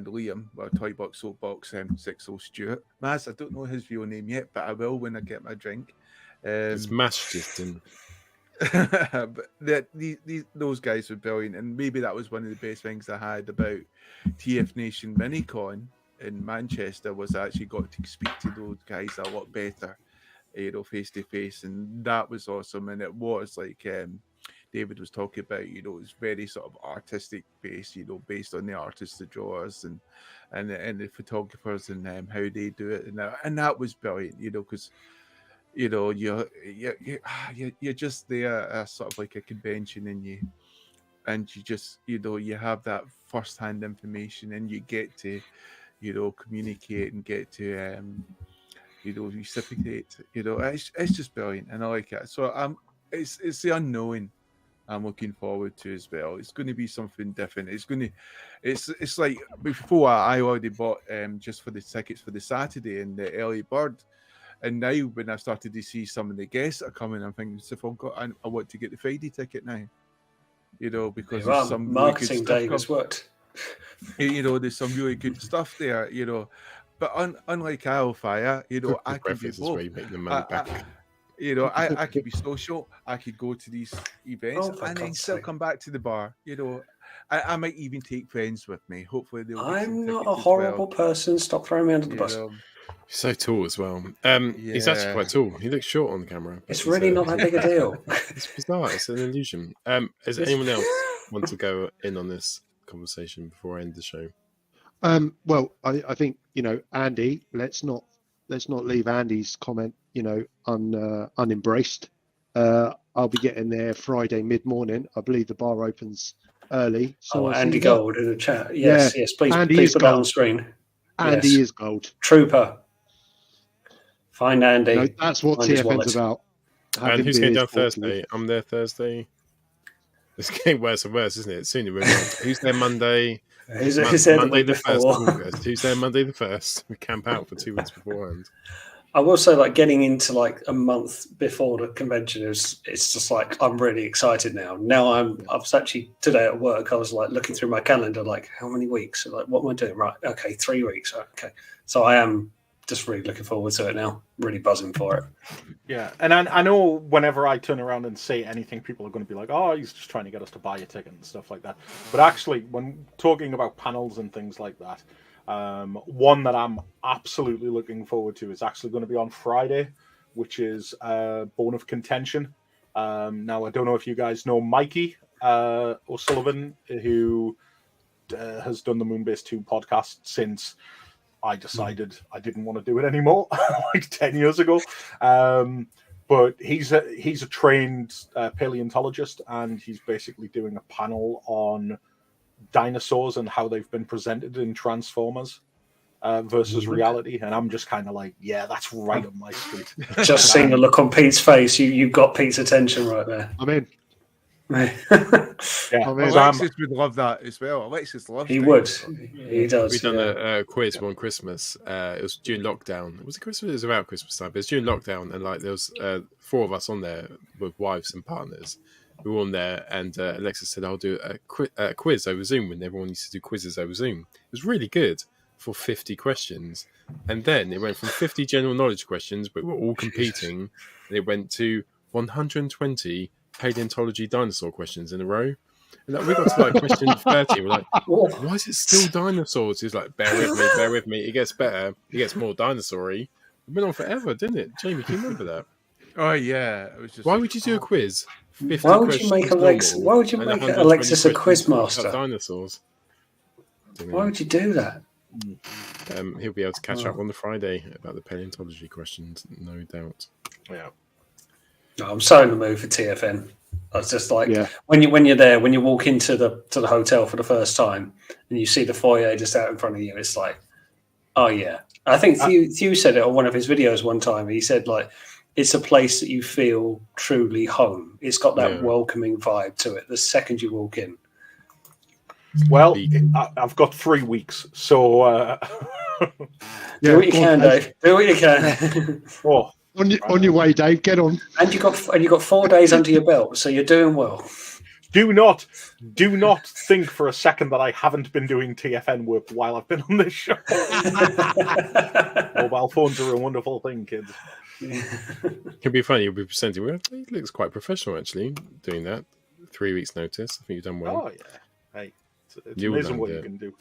Liam. Well, Toybox, Soapbox, Sixo, Stuart. Maz, I don't know his real name yet, but I will when I get my drink. It's Masjiston. But those guys were brilliant, and maybe that was one of the best things I had about TF Nation Minicon in Manchester, was I actually got to speak to those guys a lot better, face to face, and that was awesome. And it was like David was talking about, it's very sort of artistic based, based on the artists, the drawers, and the photographers, and how they do it, and that was brilliant, because. You're just there sort of like a convention, and you just you have that first-hand information, and you get to communicate and get to reciprocate. It's just brilliant, and I like it. So it's the unknown I'm looking forward to as well. It's going to be something different. It's like before I already bought just for the tickets for the Saturday and the early bird. And now, when I've started to see some of the guests that are coming, I'm thinking, I want to get the Friday ticket now. Because there's some marketing day has worked. There's some really good stuff there. But unlike Hellfire, I can be both. Where you make the money back. I could be social. I could go to these events and then still come back to the bar. I might even take friends with me. Hopefully, they'll. I'm not a horrible person. Stop throwing me under the bus. He's so tall as well. He's actually quite tall. He looks short on the camera. It's really not that big a deal. It's bizarre. It's an illusion. Does anyone else want to go in on this conversation before I end the show? Well, I think Andy. Let's not leave Andy's comment unembraced. I'll be getting there Friday mid-morning. I believe the bar opens early. So Andy Gold in the chat. Yes, Yeah, yes. Please, Andy please is put that on gold. screen. Andy Yes. is gold. Trooper. Find Andy. That's what Find his TFN's wallet. about. And who's going down beers, Thursday? I'm there Thursday. It's getting worse and worse, isn't it? Soon we're who's there Monday? Who's there Monday the week 1st before? of August. Who's there Monday the 1st? We camp out for 2 weeks beforehand. I will say, like, getting into like a month before the convention it's just like I'm really excited now. Now I was actually today at work. I was like looking through my calendar, like how many weeks? Like, what am I doing? Right, okay, 3 weeks. Okay, so I am just really looking forward to it now. Really buzzing for it. Yeah, and I know whenever I turn around and say anything, people are going to be like, "Oh, he's just trying to get us to buy a ticket and stuff like that." But actually, when talking about panels and things like that. One that I'm absolutely looking forward to is actually going to be on Friday, which is Bone of Contention. Now, I don't know if you guys know Mikey O'Sullivan, who has done the Moonbase 2 podcast since I decided I didn't want to do it anymore, like 10 years ago. But he's a trained paleontologist, and he's basically doing a panel on dinosaurs and how they've been presented in Transformers versus reality, and I'm just kind of like, yeah, that's right up my street. Just seeing the look on Pete's face, you got Pete's attention right there. I'm in. Yeah, Alexis would love that as well. Alexis loves. He would. He does. We've done a quiz on Christmas. It was during lockdown. Was it Christmas? It was about Christmas time. But it's during lockdown, and like there was 4 of us on there with wives and partners. We were on there, and Alexis said, "I'll do a quiz over Zoom." When everyone used to do quizzes over Zoom, it was really good for 50 questions, and then it went from 50 general knowledge questions, but we were all competing, and it went to 120 paleontology dinosaur questions in a row. And like, we got to like question 30. We're like, "Why is it still dinosaurs?" He's like, "Bear with me. It gets better. It gets more dinosaur-y." It went on forever, didn't it? Jamie, can you remember that? Oh yeah. It was just. Why would you do a quiz? Why would you make Alexis? Why would you make Alexis a quiz master? Dinosaurs. Why would you do that? He'll be able to catch up on the Friday about the paleontology questions, no doubt. Yeah. No, I'm so in the mood for TFN. I was just like, when you're there, when you walk into the hotel for the first time and you see the foyer just out in front of you, it's like, oh yeah. I think Thew said it on one of his videos one time. He said like, it's a place that you feel truly home. It's got that welcoming vibe to it the second you walk in. Well, I've got 3 weeks, so do what you can, Dave. Do what you can. On your way, Dave. Get on. And you got 4 days under your belt, so you're doing well. Do not think for a second that I haven't been doing TFN work while I've been on this show. Mobile phones are a wonderful thing, kids. It'll be funny. You'll be presenting. Well, it looks quite professional, actually, doing that. 3 weeks' notice. I think you've done well. Oh yeah, hey, it's amazing what you can do.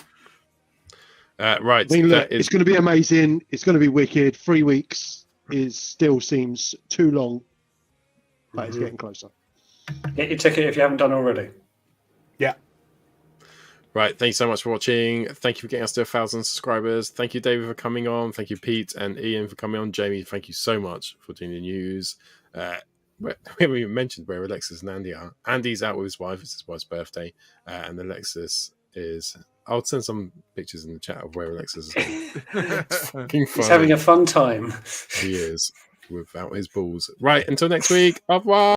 Right, I mean, look, it's going to be amazing. It's going to be wicked. 3 weeks still seems too long, but it's getting closer. Get your ticket if you haven't done already. Yeah. Right, thank you so much for watching. Thank you for getting us to 1,000 subscribers. Thank you, David, for coming on. Thank you, Pete and Ian, for coming on. Jamie, thank you so much for doing the news. We haven't even mentioned where Alexis and Andy are. Andy's out with his wife. It's his wife's birthday. And Alexis is... I'll send some pictures in the chat of where Alexis is. It's fucking funny. He's having a fun time. He is, without his balls. Right, until next week. Au revoir.